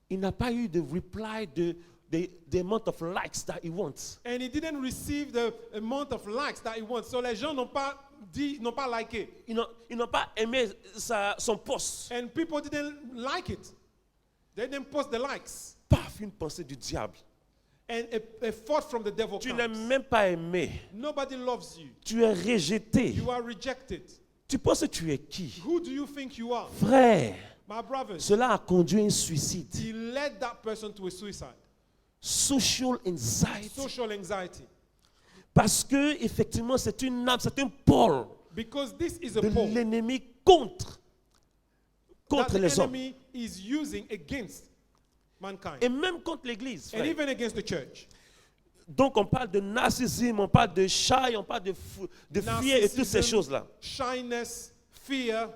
Speaker 2: Il n'a pas eu de reply the amount of likes that he wants.
Speaker 3: And he didn't receive the amount of likes that he wants. So les gens n'ont pas liké.
Speaker 2: Ils n'ont pas aimé son post.
Speaker 3: And people didn't like it. They didn't post the likes.
Speaker 2: Paf, une pensée du diable.
Speaker 3: And a thought from the devil
Speaker 2: Tu n'es
Speaker 3: comes.
Speaker 2: même pas aimé.
Speaker 3: Nobody loves you.
Speaker 2: Tu es rejeté.
Speaker 3: You are rejected.
Speaker 2: Tu penses que tu es qui?
Speaker 3: Who do you think you are?
Speaker 2: Frère,
Speaker 3: My brothers,
Speaker 2: cela a conduit à un suicide.
Speaker 3: he led that person to a suicide.
Speaker 2: Social anxiety.
Speaker 3: Social anxiety.
Speaker 2: Parce que effectivement, c'est une arme, c'est un pôle
Speaker 3: Because this is a
Speaker 2: de
Speaker 3: pole
Speaker 2: l'ennemi contre
Speaker 3: that the
Speaker 2: les hommes.
Speaker 3: enemy is using against mankind.
Speaker 2: Et même contre l'Église.
Speaker 3: And
Speaker 2: frère.
Speaker 3: even against the church.
Speaker 2: Donc on parle de narcissisme, on parle de chai, on parle de fier et toutes ces
Speaker 3: Narcissism,
Speaker 2: choses-là.
Speaker 3: shyness, fear.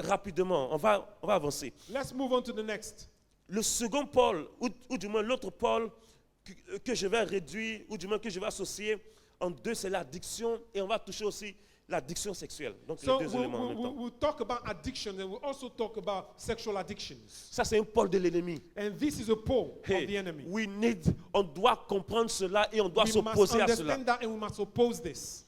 Speaker 2: Rapidement, on va avancer.
Speaker 3: Let's move on to the next.
Speaker 2: Le second pôle, ou du moins l'autre pôle que je vais réduire, ou du moins que je vais associer en deux, c'est l'addiction, et on va toucher aussi l'addiction sexuelle. Donc
Speaker 3: So
Speaker 2: les deux éléments en même temps.
Speaker 3: we'll talk about addiction and we'll also talk about sexual addictions.
Speaker 2: Ça, c'est un pôle de l'ennemi.
Speaker 3: And this is a pole of
Speaker 2: Hey,
Speaker 3: the enemy.
Speaker 2: on doit comprendre cela et on doit
Speaker 3: We must
Speaker 2: s'opposer à cela.
Speaker 3: understand that and we must oppose this.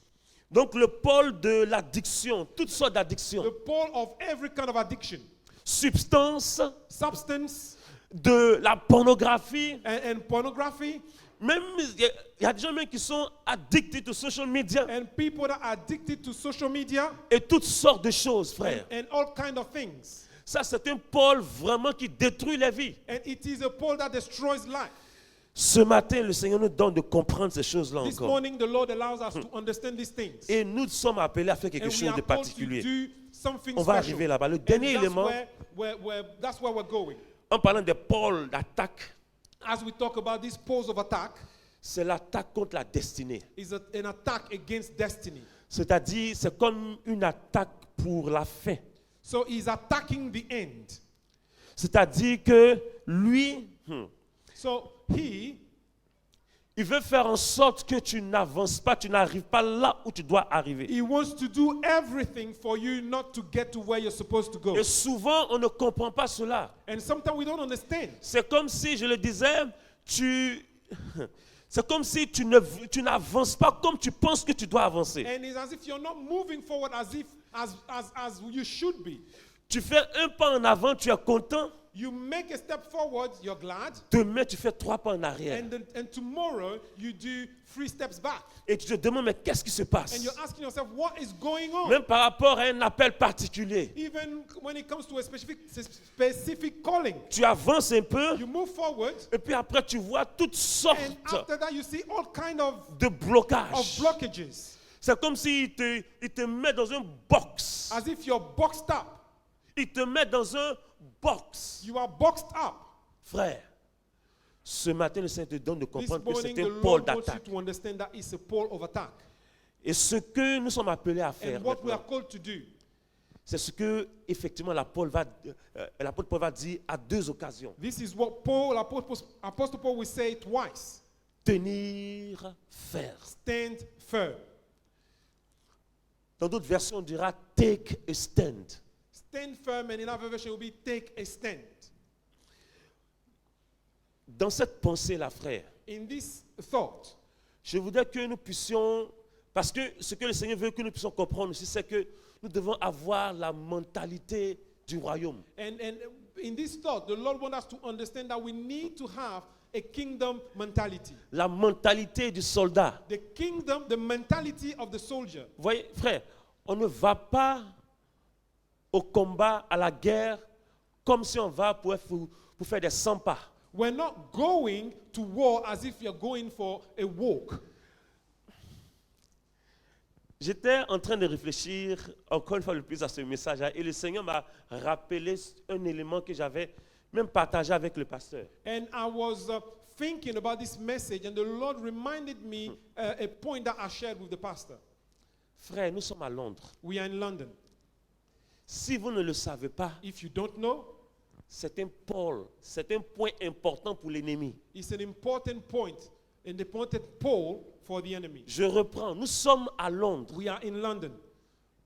Speaker 2: Donc le pôle de l'addiction, toutes sortes d'addictions,
Speaker 3: The pole of every kind of addiction.
Speaker 2: substances,
Speaker 3: Substance
Speaker 2: de la pornographie,
Speaker 3: and pornography
Speaker 2: même il y a des gens même qui sont addicted to social media
Speaker 3: and people that are addicted to social media
Speaker 2: et toutes sortes de choses, frère.
Speaker 3: and all kind of things.
Speaker 2: Ça, c'est un pôle vraiment qui détruit la vie.
Speaker 3: And it is a pole that destroys life.
Speaker 2: Ce matin, le Seigneur nous donne de comprendre ces choses-là
Speaker 3: This
Speaker 2: encore.
Speaker 3: morning the Lord allows us to understand these things.
Speaker 2: Et nous sommes appelés à faire quelque
Speaker 3: And we
Speaker 2: chose
Speaker 3: are
Speaker 2: de
Speaker 3: called to
Speaker 2: particulier.
Speaker 3: do something
Speaker 2: On va
Speaker 3: special.
Speaker 2: arriver là-bas. Le
Speaker 3: And
Speaker 2: dernier
Speaker 3: that's
Speaker 2: élément,
Speaker 3: that's where we're going.
Speaker 2: en parlant des pôles d'attaque,
Speaker 3: As we talk about these poles of attack,
Speaker 2: c'est l'attaque contre la destinée.
Speaker 3: is an attack against destiny.
Speaker 2: C'est-à-dire, c'est comme une attaque pour la fin.
Speaker 3: So he's attacking the end.
Speaker 2: C'est-à-dire que lui,
Speaker 3: So
Speaker 2: il veut faire en sorte que tu n'avances pas, tu n'arrives pas là où tu dois arriver.
Speaker 3: he wants to do everything for you not to get to where you're supposed to go.
Speaker 2: Et souvent, on ne comprend pas cela.
Speaker 3: And sometimes we don't understand.
Speaker 2: C'est comme si, je le disais, c'est comme si tu n'avances pas comme tu penses que tu dois avancer.
Speaker 3: And it's as if you're not moving forward as you should be.
Speaker 2: Tu fais un pas en avant, tu es content.
Speaker 3: You make a step forward, you're glad.
Speaker 2: Demain, tu fais 3 pas en arrière.
Speaker 3: And tomorrow you do 3 steps back.
Speaker 2: Et tu te demandes, mais qu'est-ce qui se passe?
Speaker 3: And you're asking yourself, what is going on?
Speaker 2: Même par rapport à un appel particulier.
Speaker 3: Even when it comes to a specific calling.
Speaker 2: Tu avances un peu,
Speaker 3: You move forward,
Speaker 2: et puis après, tu vois toutes sortes
Speaker 3: and after that you see all kind of
Speaker 2: de blocages.
Speaker 3: blockages.
Speaker 2: C'est comme s'il il te met dans un box.
Speaker 3: As if you're boxed up.
Speaker 2: Il te met dans un box.
Speaker 3: You are boxed up.
Speaker 2: Frère, ce matin, le Seigneur te donne de
Speaker 3: This
Speaker 2: comprendre que
Speaker 3: morning
Speaker 2: c'est
Speaker 3: the
Speaker 2: un pôle
Speaker 3: Lord wants you
Speaker 2: d'attaque.
Speaker 3: to understand that it's a pole of attack.
Speaker 2: Et ce que nous sommes appelés à faire
Speaker 3: And what we are
Speaker 2: maintenant,
Speaker 3: called to do,
Speaker 2: c'est ce que, effectivement, l'apôtre Paul va dire à 2 occasions.
Speaker 3: this is what Apostle Paul will say twice.
Speaker 2: Tenir ferme.
Speaker 3: Stand firm.
Speaker 2: Dans d'autres versions, on dira take a stand.
Speaker 3: Stand firm, and in other version will be take a stand.
Speaker 2: Dans cette pensée-là, frère,
Speaker 3: In this thought,
Speaker 2: je voudrais que nous puissions, parce que ce que le Seigneur veut que nous puissions comprendre aussi, c'est que nous devons avoir la mentalité du royaume.
Speaker 3: and in this thought, the Lord wants us to understand that we need to have a kingdom mentality.
Speaker 2: La mentalité du soldat.
Speaker 3: The kingdom, the mentality of the soldier.
Speaker 2: Vous voyez, frère, on ne va pas au combat, à la guerre, comme si on va pour faire des 100 pas.
Speaker 3: We're not going to war as if you're going for a walk.
Speaker 2: J'étais en train de réfléchir encore une fois le plus à ce message et le Seigneur m'a rappelé un élément que j'avais même partagé avec le pasteur.
Speaker 3: And I was thinking about this message, and the Lord reminded me a point that I shared with the pastor.
Speaker 2: Frère, nous sommes à Londres.
Speaker 3: We are in London.
Speaker 2: Si vous ne le savez pas,
Speaker 3: If you don't know,
Speaker 2: c'est un pôle, c'est un point important pour l'ennemi.
Speaker 3: it's an important point, an important pole for the enemy.
Speaker 2: Je reprends, nous sommes à Londres.
Speaker 3: We are in London.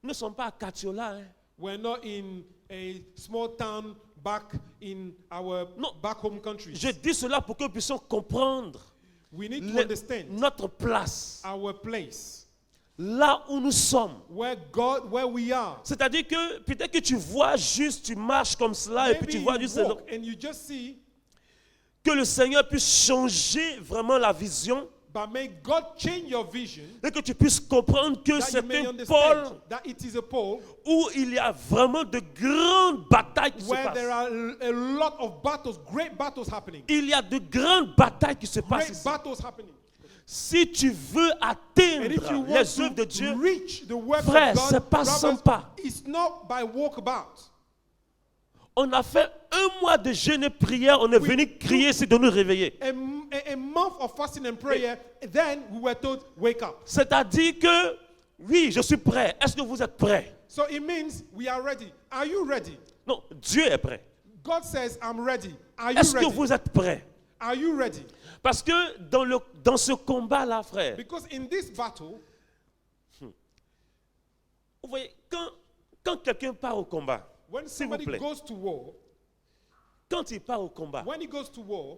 Speaker 2: Nous ne sommes pas à Catiola. Hein.
Speaker 3: We're not in a small town back in our
Speaker 2: No.
Speaker 3: back home countries.
Speaker 2: Je dis cela pour que nous puissions comprendre
Speaker 3: We need to understand
Speaker 2: notre place,
Speaker 3: our place,
Speaker 2: là où nous sommes.
Speaker 3: where we are.
Speaker 2: C'est-à-dire que peut-être que tu vois juste, tu marches comme cela et puis tu
Speaker 3: Maybe
Speaker 2: vois
Speaker 3: you
Speaker 2: juste
Speaker 3: walk and you just see,
Speaker 2: que le Seigneur puisse changer vraiment la vision
Speaker 3: but may God change your vision
Speaker 2: et que tu puisses comprendre que
Speaker 3: that you
Speaker 2: c'est
Speaker 3: may
Speaker 2: un
Speaker 3: understand
Speaker 2: pôle
Speaker 3: that it is a pole
Speaker 2: où il y a vraiment de grandes batailles qui se
Speaker 3: where there
Speaker 2: passent.
Speaker 3: are a lot of battles, great battles happening.
Speaker 2: Il y a de grandes batailles qui se passent
Speaker 3: Great
Speaker 2: ici.
Speaker 3: battles happening.
Speaker 2: Si tu veux
Speaker 3: And if you
Speaker 2: atteindre
Speaker 3: want
Speaker 2: les œuvres de
Speaker 3: to
Speaker 2: Dieu,
Speaker 3: reach the work
Speaker 2: frère,
Speaker 3: of God,
Speaker 2: c'est pas sans
Speaker 3: brothers,
Speaker 2: pas.
Speaker 3: it's not by walkabout.
Speaker 2: On a fait 1 mois de jeûne et prière, on est venu crier, c'est de nous réveiller.
Speaker 3: A month of fasting and prayer, then we were told, wake up.
Speaker 2: C'est-à-dire que, oui, je suis prêt. Est-ce que vous êtes prêts?
Speaker 3: So it means we are ready. Are you ready?
Speaker 2: Non, Dieu est prêt.
Speaker 3: God says, I'm ready. Are you
Speaker 2: Est-ce que
Speaker 3: ready?
Speaker 2: vous êtes prêts?
Speaker 3: Are you ready?
Speaker 2: Parce que dans ce combat-là, frère,
Speaker 3: Because in this battle,
Speaker 2: vous voyez, quand quelqu'un part au combat,
Speaker 3: when
Speaker 2: s'il vous
Speaker 3: somebody
Speaker 2: plaît,
Speaker 3: goes to war,
Speaker 2: quand il part au combat,
Speaker 3: when he goes to war,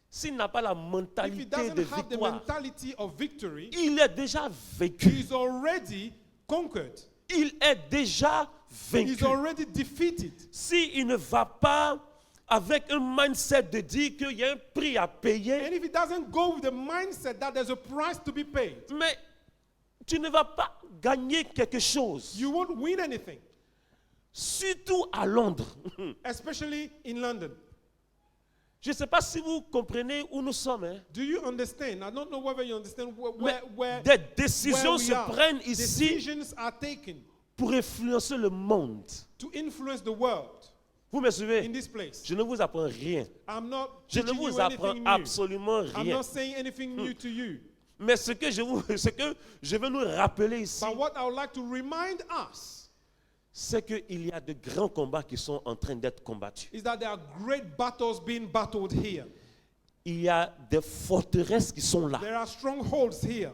Speaker 2: s'il n'a pas la
Speaker 3: if he
Speaker 2: mentalité
Speaker 3: doesn't
Speaker 2: de
Speaker 3: have the
Speaker 2: victoire,
Speaker 3: mentality of victory,
Speaker 2: il est déjà vaincu.
Speaker 3: he's already conquered.
Speaker 2: Il est déjà
Speaker 3: He's
Speaker 2: vaincu.
Speaker 3: already defeated.
Speaker 2: S'il ne va pas avec un mindset de dire qu'il y a un prix à payer,
Speaker 3: And if he doesn't go with the mindset that there's a price to be paid,
Speaker 2: mais tu ne vas pas gagner quelque chose.
Speaker 3: you won't win anything,
Speaker 2: Surtout à Londres.
Speaker 3: especially in London.
Speaker 2: Je ne sais pas si vous comprenez où nous sommes. Hein.
Speaker 3: Do you understand? I don't know whether you understand
Speaker 2: Mais
Speaker 3: where
Speaker 2: des décisions
Speaker 3: we
Speaker 2: se
Speaker 3: are.
Speaker 2: prennent ici
Speaker 3: Decisions are taken
Speaker 2: pour influencer le monde.
Speaker 3: to influence the world.
Speaker 2: Vous me
Speaker 3: in
Speaker 2: suivez?
Speaker 3: this place.
Speaker 2: Je ne vous apprends rien.
Speaker 3: I'm not
Speaker 2: Je ne
Speaker 3: teaching
Speaker 2: vous
Speaker 3: you
Speaker 2: apprends
Speaker 3: anything new.
Speaker 2: absolument
Speaker 3: I'm
Speaker 2: rien.
Speaker 3: not saying anything new to you.
Speaker 2: Mais ce que je veux nous rappeler ici,
Speaker 3: But what I would like to remind us
Speaker 2: c'est qu'il y a de grands combats qui sont en train d'être combattus.
Speaker 3: is that there are great battles being battled here.
Speaker 2: Il y a des forteresses qui sont là.
Speaker 3: There are strongholds here.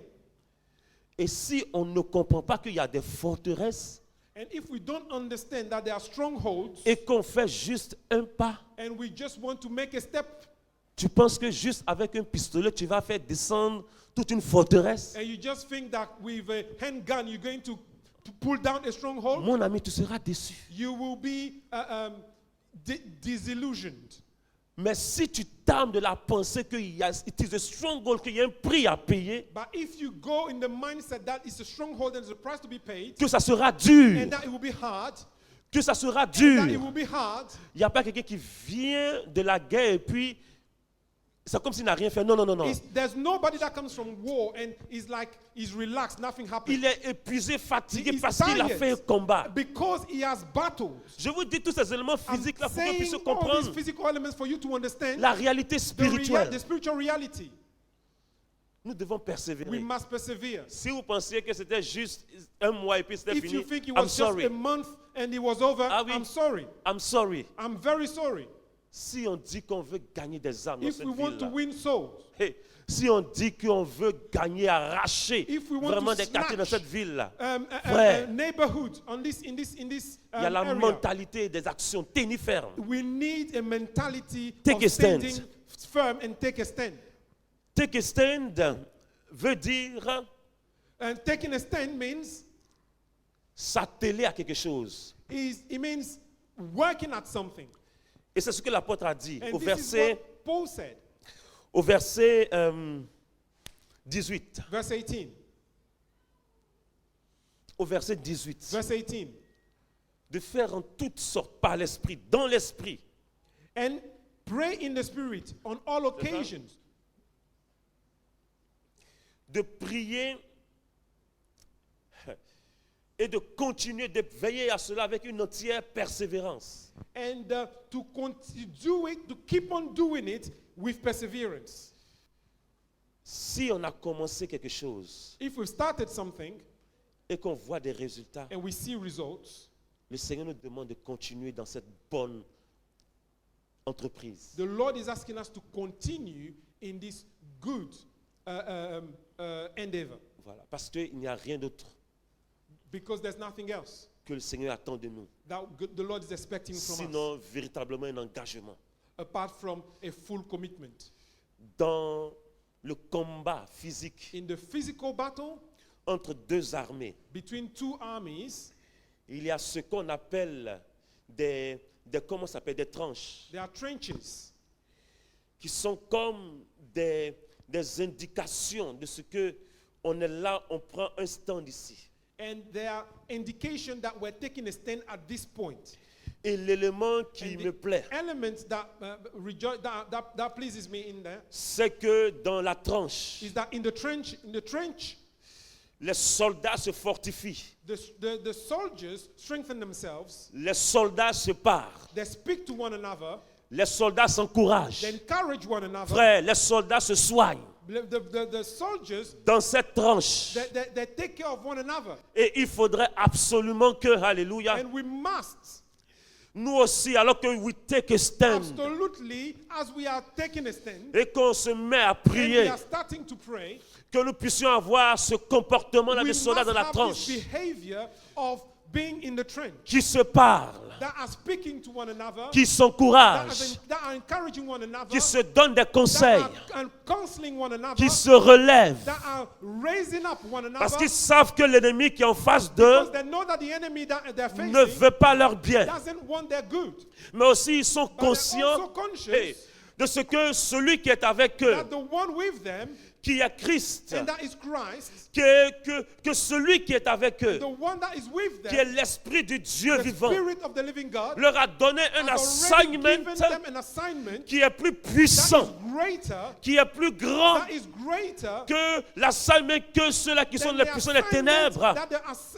Speaker 2: Et si on ne comprend pas qu'il y a des forteresses
Speaker 3: And if we don't understand that there are strongholds
Speaker 2: et qu'on fait juste un pas,
Speaker 3: and we just want to make a step
Speaker 2: tu penses que juste avec un pistolet, tu vas faire descendre toute une forteresse?
Speaker 3: and you just think that with a handgun you're going to pull down a stronghold,
Speaker 2: Mon ami, tu seras déçu.
Speaker 3: you will be disillusioned.
Speaker 2: Mais si tu t'armes de la pensée qu'il y a it is a stronghold, qu'il y a un prix à payer,
Speaker 3: But if you go in the mindset that it's a stronghold and there's a price to be paid,
Speaker 2: que ça sera dur,
Speaker 3: and that it will be hard,
Speaker 2: que ça sera
Speaker 3: that it
Speaker 2: dur.
Speaker 3: will be hard,
Speaker 2: Il n'y a pas quelqu'un qui vient de la guerre et puis c'est comme s'il n'a rien fait. Non, non, non, non.
Speaker 3: there's nobody that comes from war and is like, he's relaxed, nothing happened.
Speaker 2: Il est épuisé, fatigué
Speaker 3: He is
Speaker 2: parce qu'il a
Speaker 3: tired.
Speaker 2: fait un combat.
Speaker 3: Because he has battled.
Speaker 2: Je vous dis tous ces éléments
Speaker 3: I'm
Speaker 2: physiques là pour qu'on
Speaker 3: saying
Speaker 2: puisse
Speaker 3: all these
Speaker 2: comprendre
Speaker 3: physical elements for you to understand
Speaker 2: la réalité
Speaker 3: the
Speaker 2: spirituelle.
Speaker 3: spiritual reality.
Speaker 2: Nous devons
Speaker 3: We
Speaker 2: persévérer.
Speaker 3: must persevere.
Speaker 2: Si vous pensiez que c'était juste un mois et puis c'était
Speaker 3: If you
Speaker 2: fini,
Speaker 3: think it
Speaker 2: I'm
Speaker 3: was just
Speaker 2: sorry.
Speaker 3: a month and it was over,
Speaker 2: Ah oui.
Speaker 3: I'm sorry.
Speaker 2: I'm sorry.
Speaker 3: I'm very sorry.
Speaker 2: Si on dit qu'on veut gagner des âmes dans
Speaker 3: If
Speaker 2: cette
Speaker 3: we want to
Speaker 2: ville-là,
Speaker 3: win souls,
Speaker 2: hey, si on dit qu'on veut gagner, arracher
Speaker 3: If we want
Speaker 2: vraiment
Speaker 3: to
Speaker 2: des quartiers dans
Speaker 3: snatch,
Speaker 2: cette ville-là,
Speaker 3: a
Speaker 2: Frère.
Speaker 3: neighborhood in this
Speaker 2: il y a la
Speaker 3: area,
Speaker 2: mentalité des actions. Tenez ferme.
Speaker 3: we need a mentality
Speaker 2: Take
Speaker 3: of
Speaker 2: a stand.
Speaker 3: standing firm and take a stand.
Speaker 2: Take a stand veut dire
Speaker 3: And taking a stand means
Speaker 2: s'atteler à quelque chose.
Speaker 3: it means working at something.
Speaker 2: Et c'est ce que l'apôtre a dit
Speaker 3: And
Speaker 2: au
Speaker 3: this is
Speaker 2: verset,
Speaker 3: what Paul said,
Speaker 2: au verset 18.
Speaker 3: verse 18.
Speaker 2: Au verset 18.
Speaker 3: Verse 18.
Speaker 2: De faire en toutes sortes par l'esprit, dans l'esprit.
Speaker 3: And pray in the Spirit on all occasions.
Speaker 2: De prier et de continuer de veiller à cela avec une entière persévérance.
Speaker 3: And to do it, to keep on doing it with perseverance.
Speaker 2: Si on a commencé quelque chose
Speaker 3: If we've started something
Speaker 2: et qu'on voit des résultats,
Speaker 3: and we see results,
Speaker 2: le Seigneur nous demande de continuer dans cette bonne entreprise.
Speaker 3: the Lord is asking us to continue in this good endeavor,
Speaker 2: Voilà, parce qu'il n'y a rien d'autre
Speaker 3: because there's nothing else
Speaker 2: que le Seigneur attend de nous,
Speaker 3: that the Lord is expecting from us
Speaker 2: sinon véritablement un engagement
Speaker 3: apart from a full commitment.
Speaker 2: dans le combat physique
Speaker 3: In the physical battle
Speaker 2: entre deux armées.
Speaker 3: between two armies,
Speaker 2: Il y a ce qu'on appelle comment ça s'appelle, des tranches,
Speaker 3: there are trenches,
Speaker 2: qui sont comme des indications de ce que on est là, on prend un stand ici.
Speaker 3: and there are indications that we're taking a stand at this point.
Speaker 2: Et l'élément qui
Speaker 3: And
Speaker 2: me plaît,
Speaker 3: element that that pleases me in there
Speaker 2: c'est que dans la tranche,
Speaker 3: is that in the trench,
Speaker 2: les soldats se fortifient,
Speaker 3: the soldiers strengthen themselves.
Speaker 2: les soldats se parlent,
Speaker 3: They speak to one another.
Speaker 2: les soldats s'encouragent.
Speaker 3: They encourage one another.
Speaker 2: Frère, les soldats se soignent
Speaker 3: The soldiers,
Speaker 2: dans cette tranche.
Speaker 3: they take care of one another.
Speaker 2: Et il faudrait absolument que, alléluia,
Speaker 3: And we must,
Speaker 2: nous aussi, alors que we take a stand
Speaker 3: absolutely, as we are taking a stand,
Speaker 2: et qu'on se met à
Speaker 3: and we
Speaker 2: prier,
Speaker 3: are starting to pray,
Speaker 2: que nous puissions avoir ce comportement-là
Speaker 3: we
Speaker 2: des
Speaker 3: must
Speaker 2: soldats dans la
Speaker 3: have
Speaker 2: tranche,
Speaker 3: this behavior of being in the trench,
Speaker 2: qui se parlent,
Speaker 3: that are speaking to one another,
Speaker 2: qui s'encouragent,
Speaker 3: that are encouraging one another,
Speaker 2: qui se donnent des conseils,
Speaker 3: that are counseling one another,
Speaker 2: qui se relèvent,
Speaker 3: that are raising up one another,
Speaker 2: parce qu'ils savent que l'ennemi qui est en face
Speaker 3: because
Speaker 2: d'eux
Speaker 3: they know that the enemy that they're facing
Speaker 2: ne veut pas leur bien.
Speaker 3: doesn't want their good.
Speaker 2: Mais aussi, ils sont
Speaker 3: But they're
Speaker 2: conscients
Speaker 3: also conscious
Speaker 2: hey, de ce que celui qui est avec eux,
Speaker 3: that the one with them,
Speaker 2: qui est Christ,
Speaker 3: and that is Christ,
Speaker 2: que celui qui est avec eux,
Speaker 3: the one that is with
Speaker 2: qui est
Speaker 3: them,
Speaker 2: l'Esprit du Dieu
Speaker 3: the
Speaker 2: vivant,
Speaker 3: Spirit of the living God,
Speaker 2: leur a donné un
Speaker 3: has already given
Speaker 2: assignment
Speaker 3: them an assignment
Speaker 2: qui est plus
Speaker 3: that
Speaker 2: puissant,
Speaker 3: is greater,
Speaker 2: qui est plus grand
Speaker 3: that is greater
Speaker 2: que l'assignment que ceux-là qui sont
Speaker 3: than
Speaker 2: les
Speaker 3: the
Speaker 2: puissants des
Speaker 3: assignment
Speaker 2: ténèbres
Speaker 3: that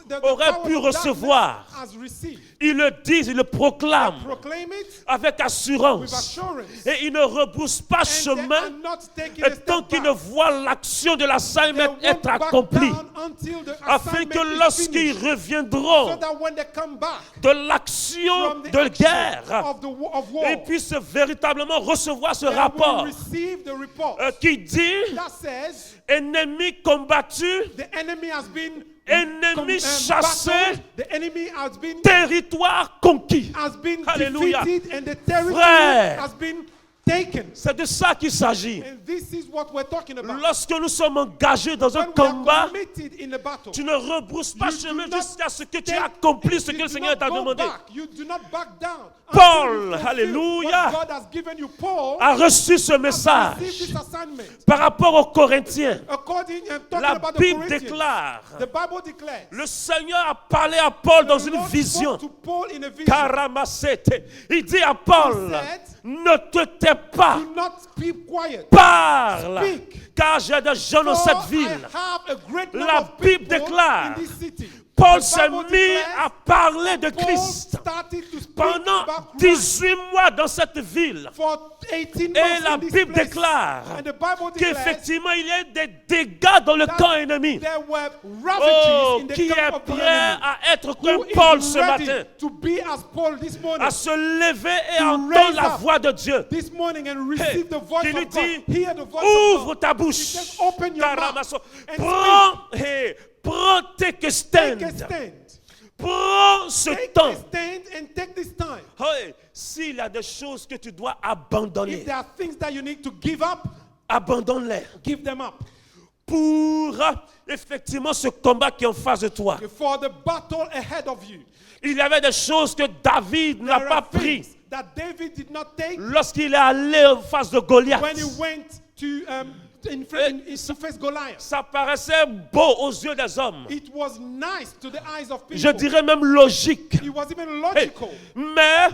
Speaker 3: the
Speaker 2: auraient
Speaker 3: power
Speaker 2: pu
Speaker 3: of darkness
Speaker 2: recevoir.
Speaker 3: has received.
Speaker 2: Ils le disent, ils le proclament
Speaker 3: Proclaim it
Speaker 2: avec
Speaker 3: with
Speaker 2: assurance.
Speaker 3: assurance.
Speaker 2: Et ils ne rebroussent pas
Speaker 3: And they are
Speaker 2: chemin
Speaker 3: not taking
Speaker 2: et
Speaker 3: a
Speaker 2: tant
Speaker 3: step
Speaker 2: qu'ils ne
Speaker 3: back.
Speaker 2: voient l'action de
Speaker 3: They
Speaker 2: l'assignment
Speaker 3: won't
Speaker 2: être
Speaker 3: back
Speaker 2: accomplie,
Speaker 3: down until the
Speaker 2: afin
Speaker 3: assignment
Speaker 2: que
Speaker 3: is
Speaker 2: lorsqu'ils
Speaker 3: finished. So
Speaker 2: reviendront
Speaker 3: that when they come back
Speaker 2: de l'action
Speaker 3: from the
Speaker 2: de
Speaker 3: action
Speaker 2: guerre,
Speaker 3: of war,
Speaker 2: ils puissent véritablement recevoir ce
Speaker 3: they will
Speaker 2: rapport
Speaker 3: receive the report
Speaker 2: qui dit
Speaker 3: that says
Speaker 2: ennemi combattu,
Speaker 3: the enemy has been
Speaker 2: ennemi chassé,
Speaker 3: battled, the enemy
Speaker 2: territoire conquis.
Speaker 3: has been
Speaker 2: Alléluia.
Speaker 3: defeated, and the territory
Speaker 2: Frère.
Speaker 3: has been taken.
Speaker 2: C'est de ça qu'il s'agit.
Speaker 3: And this is what we're talking about.
Speaker 2: Lorsque nous sommes engagés dans un
Speaker 3: When we are
Speaker 2: combat,
Speaker 3: committed in the battle,
Speaker 2: tu ne rebrousses pas
Speaker 3: You do
Speaker 2: chemin
Speaker 3: not
Speaker 2: jusqu'à ce que tu
Speaker 3: take-
Speaker 2: accomplisses ce
Speaker 3: you
Speaker 2: que le
Speaker 3: do
Speaker 2: Seigneur
Speaker 3: not
Speaker 2: t'a
Speaker 3: go
Speaker 2: demandé.
Speaker 3: back. You do not back down
Speaker 2: Paul,
Speaker 3: until you fulfill
Speaker 2: alléluia,
Speaker 3: what God has given you. Paul
Speaker 2: a reçu ce
Speaker 3: has
Speaker 2: message
Speaker 3: received this assignment.
Speaker 2: par rapport aux Corinthiens.
Speaker 3: According, I'm talking
Speaker 2: La
Speaker 3: about the
Speaker 2: Bible
Speaker 3: Corinthians.
Speaker 2: déclare,
Speaker 3: The Bible declares.
Speaker 2: le Seigneur a parlé à Paul dans
Speaker 3: The
Speaker 2: une
Speaker 3: Lord
Speaker 2: vision.
Speaker 3: spoke to Paul in a vision.
Speaker 2: Karamasete. Il dit à Paul,
Speaker 3: He said,
Speaker 2: ne te tais pas,
Speaker 3: Do not keep quiet.
Speaker 2: parle,
Speaker 3: Speak.
Speaker 2: car j'ai des gens dans
Speaker 3: For
Speaker 2: cette ville.
Speaker 3: I have a great number
Speaker 2: La
Speaker 3: of
Speaker 2: Bible
Speaker 3: people
Speaker 2: déclare,
Speaker 3: in this city.
Speaker 2: Paul
Speaker 3: The
Speaker 2: s'est
Speaker 3: Bible
Speaker 2: mis
Speaker 3: declares
Speaker 2: à parler de
Speaker 3: Paul
Speaker 2: Christ
Speaker 3: started to speak
Speaker 2: pendant
Speaker 3: about Christ
Speaker 2: 18 mois dans cette ville.
Speaker 3: for 18
Speaker 2: Et
Speaker 3: months
Speaker 2: la
Speaker 3: in this
Speaker 2: Bible
Speaker 3: place.
Speaker 2: déclare
Speaker 3: And the Bible declares
Speaker 2: qu'effectivement il y a des dégâts dans le
Speaker 3: that
Speaker 2: camp ennemi.
Speaker 3: there were ravages
Speaker 2: Oh,
Speaker 3: in the
Speaker 2: qui
Speaker 3: camp
Speaker 2: est
Speaker 3: of the
Speaker 2: prêt
Speaker 3: enemy.
Speaker 2: à être
Speaker 3: Who
Speaker 2: comme
Speaker 3: is
Speaker 2: Paul ce
Speaker 3: ready
Speaker 2: matin,
Speaker 3: to be as Paul this morning,
Speaker 2: à se lever et
Speaker 3: to
Speaker 2: entendre
Speaker 3: raise
Speaker 2: la
Speaker 3: up
Speaker 2: voix de Dieu.
Speaker 3: this morning and
Speaker 2: Hey,
Speaker 3: receive the voice
Speaker 2: qui lui
Speaker 3: of God.
Speaker 2: dit,
Speaker 3: Hear the voice
Speaker 2: ouvre
Speaker 3: of
Speaker 2: ta
Speaker 3: God. He
Speaker 2: bouche.
Speaker 3: says, open your mouth
Speaker 2: Karamaso.
Speaker 3: and
Speaker 2: Prends, take a stand.
Speaker 3: take a stand.
Speaker 2: Prends ce
Speaker 3: Take
Speaker 2: temps.
Speaker 3: a stand and take this time.
Speaker 2: Hey, s'il y a des choses que tu dois
Speaker 3: If
Speaker 2: abandonner,
Speaker 3: there are things that you need to give up,
Speaker 2: abandonne-les
Speaker 3: give them up.
Speaker 2: pour effectivement ce combat qui est en face de toi.
Speaker 3: For the battle ahead of you,
Speaker 2: Il y avait des choses que David n'a
Speaker 3: there
Speaker 2: pas
Speaker 3: are
Speaker 2: prises
Speaker 3: things that David did not take
Speaker 2: lorsqu'il est allé en face de Goliath.
Speaker 3: when he went to to face Goliath.
Speaker 2: Ça paraissait beau aux yeux des hommes.
Speaker 3: It was nice to the eyes of people.
Speaker 2: Je dirais même logique.
Speaker 3: It was even
Speaker 2: Hey,
Speaker 3: logical.
Speaker 2: mais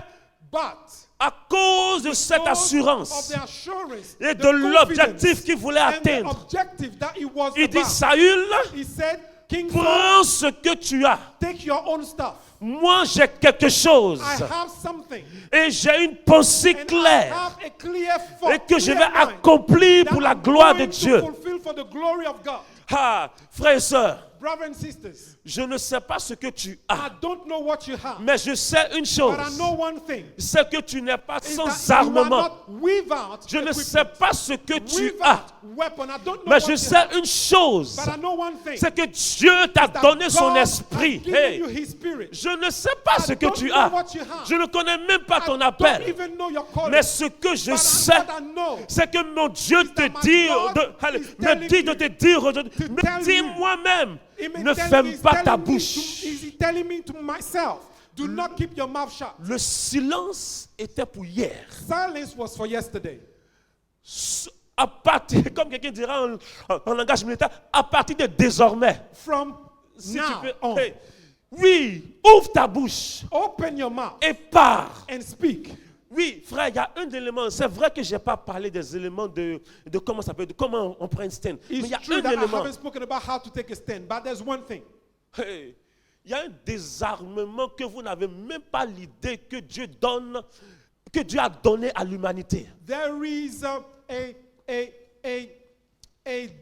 Speaker 3: But
Speaker 2: à cause de cette
Speaker 3: because of
Speaker 2: assurance
Speaker 3: the assurance,
Speaker 2: et
Speaker 3: the
Speaker 2: de l'objectif
Speaker 3: confidence,
Speaker 2: qu'il voulait
Speaker 3: and the
Speaker 2: atteindre,
Speaker 3: objective that he was
Speaker 2: il dit,
Speaker 3: about,
Speaker 2: Saül,
Speaker 3: he said, King Saul,
Speaker 2: prends ce que tu as.
Speaker 3: take your own stuff.
Speaker 2: Moi, j'ai quelque chose.
Speaker 3: I have something.
Speaker 2: Et j'ai une pensée
Speaker 3: And I
Speaker 2: claire.
Speaker 3: have a clear thought,
Speaker 2: Et que je vais
Speaker 3: clear mind
Speaker 2: accomplir
Speaker 3: that
Speaker 2: pour la
Speaker 3: I'm
Speaker 2: gloire de
Speaker 3: going to
Speaker 2: Dieu.
Speaker 3: fulfill for the glory of God.
Speaker 2: Ah, frères et sœurs,
Speaker 3: Brothers and sisters,
Speaker 2: je ne sais pas ce que tu
Speaker 3: I
Speaker 2: as.
Speaker 3: don't know what you have,
Speaker 2: Mais je sais une chose.
Speaker 3: but I know one thing.
Speaker 2: C'est que tu n'es pas
Speaker 3: Is
Speaker 2: sans
Speaker 3: that you are
Speaker 2: armement.
Speaker 3: not without
Speaker 2: Je ne
Speaker 3: equipment,
Speaker 2: sais pas ce que tu
Speaker 3: without
Speaker 2: as.
Speaker 3: weapon. I don't know
Speaker 2: Mais
Speaker 3: what
Speaker 2: je
Speaker 3: you
Speaker 2: sais
Speaker 3: have,
Speaker 2: une chose.
Speaker 3: but I know one thing.
Speaker 2: C'est que Dieu t'a
Speaker 3: That
Speaker 2: donné son
Speaker 3: God has
Speaker 2: esprit.
Speaker 3: given
Speaker 2: Hey,
Speaker 3: you His Spirit.
Speaker 2: je ne sais pas
Speaker 3: I
Speaker 2: ce que
Speaker 3: don't
Speaker 2: tu
Speaker 3: know
Speaker 2: as.
Speaker 3: what you have.
Speaker 2: Je ne connais même pas
Speaker 3: I
Speaker 2: ton
Speaker 3: don't
Speaker 2: appel.
Speaker 3: even know your calling.
Speaker 2: Mais ce que je
Speaker 3: But
Speaker 2: sais,
Speaker 3: what I know
Speaker 2: c'est que mon Dieu te
Speaker 3: that my
Speaker 2: dit,
Speaker 3: God
Speaker 2: allez,
Speaker 3: is
Speaker 2: me
Speaker 3: telling
Speaker 2: dit de
Speaker 3: you
Speaker 2: te dire,
Speaker 3: tell
Speaker 2: me dis
Speaker 3: you.
Speaker 2: moi-même,
Speaker 3: He may
Speaker 2: ne
Speaker 3: tell me-
Speaker 2: ferme
Speaker 3: he's
Speaker 2: pas ta
Speaker 3: telling me to-
Speaker 2: bouche.
Speaker 3: He's telling me to myself, do not keep your mouth shut.
Speaker 2: Le silence était pour hier.
Speaker 3: Silence was for yesterday.
Speaker 2: À partir, comme quelqu'un dira en langage militaire, à partir de désormais,
Speaker 3: From
Speaker 2: si
Speaker 3: now
Speaker 2: tu peux,
Speaker 3: on,
Speaker 2: hey, oui, ouvre ta bouche
Speaker 3: open your mouth
Speaker 2: et parle.
Speaker 3: and speak.
Speaker 2: Oui, frère, il y a un élément. C'est vrai que je n'ai pas parlé des éléments de comment ça peut, de comment on prend un stand. Mais il
Speaker 3: It's
Speaker 2: y a
Speaker 3: true
Speaker 2: un
Speaker 3: that I
Speaker 2: élément.
Speaker 3: haven't spoken about how to take a stand, but there's one thing.
Speaker 2: Hey, il y a un désarmement que vous n'avez même pas l'idée que Dieu donne, que Dieu a donné à l'humanité.
Speaker 3: There is a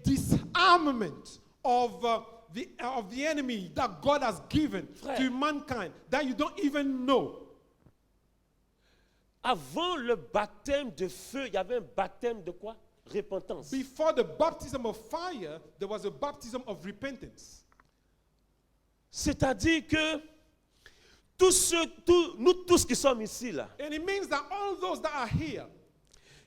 Speaker 3: disarmament of the enemy that God has given
Speaker 2: Frère.
Speaker 3: to mankind that you don't even know.
Speaker 2: Avant le baptême de feu, il y avait un baptême de quoi? Repentance.
Speaker 3: Before the baptism of fire, there was a baptism of repentance.
Speaker 2: C'est-à-dire que nous tous qui sommes ici, là,
Speaker 3: And it means that all those that are here,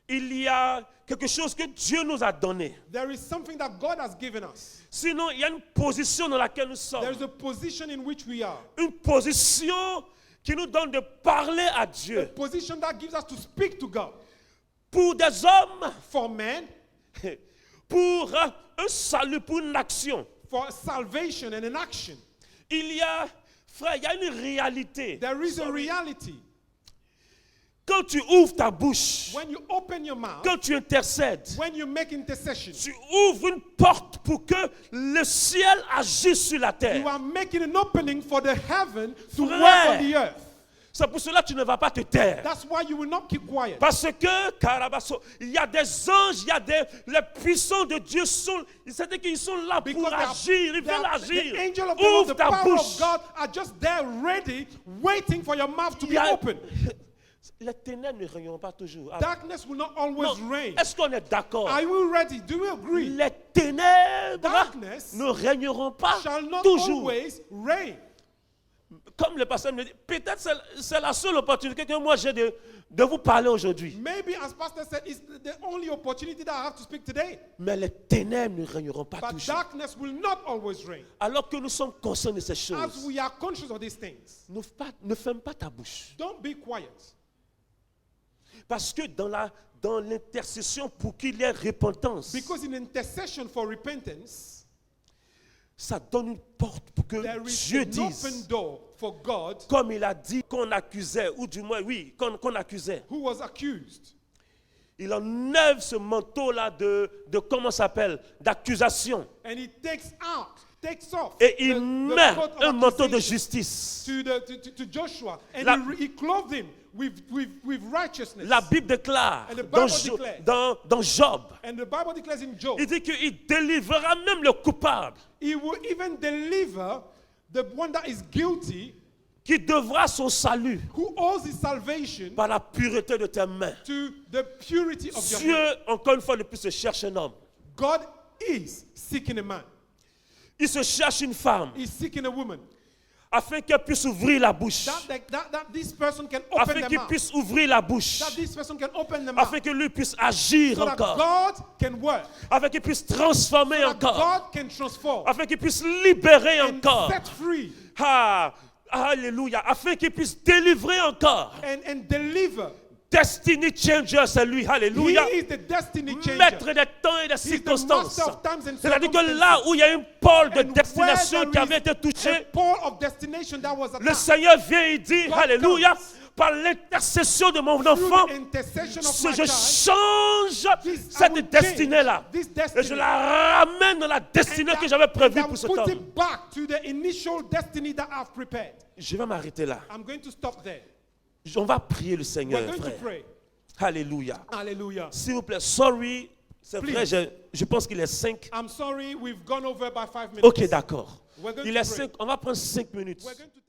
Speaker 2: il y a quelque chose que Dieu nous a donné.
Speaker 3: there is something that God has given us.
Speaker 2: Sinon, il y a une position dans laquelle nous sommes.
Speaker 3: There is a position in which we are.
Speaker 2: Une position qui nous donne de parler à
Speaker 3: A
Speaker 2: Dieu.
Speaker 3: position that gives us to speak to God.
Speaker 2: pour des hommes,
Speaker 3: for men,
Speaker 2: pour un salut, pour une action.
Speaker 3: for salvation and an action.
Speaker 2: Il y a, frère, il y a une réalité.
Speaker 3: There is a reality.
Speaker 2: Quand tu ouvres ta bouche,
Speaker 3: When you open your mouth,
Speaker 2: quand tu intercèdes,
Speaker 3: when you make intercession,
Speaker 2: tu ouvres une porte pour que le ciel agisse sur la
Speaker 3: you
Speaker 2: terre.
Speaker 3: are making an opening for the heaven to
Speaker 2: Frère.
Speaker 3: work on the earth.
Speaker 2: C'est pour cela que tu ne vas pas te taire.
Speaker 3: That's why you will not keep quiet.
Speaker 2: Parce que, Carabasso, il y a des anges, il y a les puissants de Dieu sont, c'est-à-dire qu'ils sont là pour
Speaker 3: Because
Speaker 2: agir, ils veulent
Speaker 3: the
Speaker 2: agir.
Speaker 3: angel of the Lord,
Speaker 2: Ouvre
Speaker 3: the
Speaker 2: ta
Speaker 3: power
Speaker 2: bouche.
Speaker 3: of God are just there ready, waiting for your mouth to
Speaker 2: Il
Speaker 3: be
Speaker 2: y a-
Speaker 3: open.
Speaker 2: Les ténèbres ne régnent pas toujours. Ah,
Speaker 3: Darkness will not always
Speaker 2: non.
Speaker 3: reign.
Speaker 2: Est-ce qu'on est d'accord?
Speaker 3: Are you ready? Do you agree?
Speaker 2: Les ténèbres
Speaker 3: Darkness
Speaker 2: ne régneront pas
Speaker 3: shall not
Speaker 2: toujours.
Speaker 3: always reign.
Speaker 2: Comme le pasteur me dit, peut-être c'est la seule opportunité que moi j'ai de vous parler aujourd'hui.
Speaker 3: Maybe, as Pastor said, it's the only opportunity that I have to speak today.
Speaker 2: Mais les ténèbres ne régneront pas
Speaker 3: But
Speaker 2: toujours.
Speaker 3: darkness will not always reign.
Speaker 2: Alors que nous sommes conscients de ces
Speaker 3: As
Speaker 2: choses,
Speaker 3: we are conscious of these things,
Speaker 2: ne ferme pas ta bouche.
Speaker 3: don't be quiet.
Speaker 2: Parce que dans l'intercession pour qu'il y ait repentance,
Speaker 3: Because in intercession for repentance,
Speaker 2: ça donne une porte pour que
Speaker 3: there is
Speaker 2: Dieu
Speaker 3: an open
Speaker 2: dise,
Speaker 3: door for God
Speaker 2: comme il a dit qu'on accusait, ou du moins, oui, qu'on accusait.
Speaker 3: who was accused.
Speaker 2: Il enlève ce manteau-là de comment ça s'appelle, d'accusation.
Speaker 3: And he takes off
Speaker 2: Et il
Speaker 3: the
Speaker 2: met
Speaker 3: coat of
Speaker 2: un manteau de
Speaker 3: accusation
Speaker 2: justice.
Speaker 3: to Joshua. And
Speaker 2: La-
Speaker 3: he clothed him with righteousness.
Speaker 2: La Bible déclare
Speaker 3: And the
Speaker 2: dans,
Speaker 3: Bible declares.
Speaker 2: dans Job,
Speaker 3: And the Bible declares in Job,
Speaker 2: il dit qu'il délivrera même le coupable
Speaker 3: he will even deliver the one that is guilty,
Speaker 2: qui devra son salut
Speaker 3: who owes his salvation
Speaker 2: par la pureté de tes mains.
Speaker 3: to the purity of your
Speaker 2: Dieu,
Speaker 3: hand.
Speaker 2: encore une fois, ne plus se cherche un homme.
Speaker 3: God is seeking a man.
Speaker 2: Il se cherche une femme
Speaker 3: He's seeking a woman.
Speaker 2: afin qu'elle puisse ouvrir la bouche.
Speaker 3: That this person can open
Speaker 2: Afin
Speaker 3: their
Speaker 2: qu'il
Speaker 3: mouth.
Speaker 2: puisse ouvrir la bouche.
Speaker 3: That this person can open their mouth.
Speaker 2: Afin que lui puisse agir
Speaker 3: So that
Speaker 2: encore.
Speaker 3: God can work.
Speaker 2: Afin qu'il puisse transformer
Speaker 3: So that
Speaker 2: encore.
Speaker 3: God can transform
Speaker 2: Afin qu'il puisse libérer
Speaker 3: and
Speaker 2: encore.
Speaker 3: set free
Speaker 2: Ah, alléluia. Afin qu'il puisse délivrer encore.
Speaker 3: and deliver.
Speaker 2: Destiny changer, c'est lui. Alléluia.
Speaker 3: He is the destiny changer.
Speaker 2: Maître des temps et des
Speaker 3: He's the
Speaker 2: circonstances.
Speaker 3: master of times and
Speaker 2: C'est-à-dire que
Speaker 3: circumstances.
Speaker 2: là où il y a une pôle de
Speaker 3: And where
Speaker 2: destination
Speaker 3: there
Speaker 2: qui
Speaker 3: is
Speaker 2: avait été
Speaker 3: a
Speaker 2: touchée,
Speaker 3: pole of destination that was
Speaker 2: le
Speaker 3: attacked.
Speaker 2: Seigneur vient et dit,
Speaker 3: God
Speaker 2: alléluia,
Speaker 3: comes.
Speaker 2: par l'intercession de mon
Speaker 3: Through
Speaker 2: enfant,
Speaker 3: the intercession of
Speaker 2: je
Speaker 3: my child,
Speaker 2: change
Speaker 3: this- I
Speaker 2: cette
Speaker 3: will
Speaker 2: destinée-là.
Speaker 3: change this
Speaker 2: Et
Speaker 3: destiny.
Speaker 2: je la ramène dans la destinée que j'avais prévue
Speaker 3: and
Speaker 2: pour ce
Speaker 3: put
Speaker 2: temps.
Speaker 3: it back to the initial destiny that I've prepared.
Speaker 2: Je vais m'arrêter là.
Speaker 3: I'm going to stop there.
Speaker 2: On va prier le
Speaker 3: We're
Speaker 2: Seigneur,
Speaker 3: going to
Speaker 2: frère.
Speaker 3: pray.
Speaker 2: Alléluia.
Speaker 3: Hallelujah.
Speaker 2: S'il vous plaît, sorry, c'est
Speaker 3: Please.
Speaker 2: vrai, je pense qu'il est 5.
Speaker 3: I'm sorry, we've gone over by 5 minutes.
Speaker 2: Ok, d'accord.
Speaker 3: We're going
Speaker 2: Il
Speaker 3: to
Speaker 2: est
Speaker 3: pray.
Speaker 2: 5, on va prendre 5 minutes.
Speaker 3: We're going to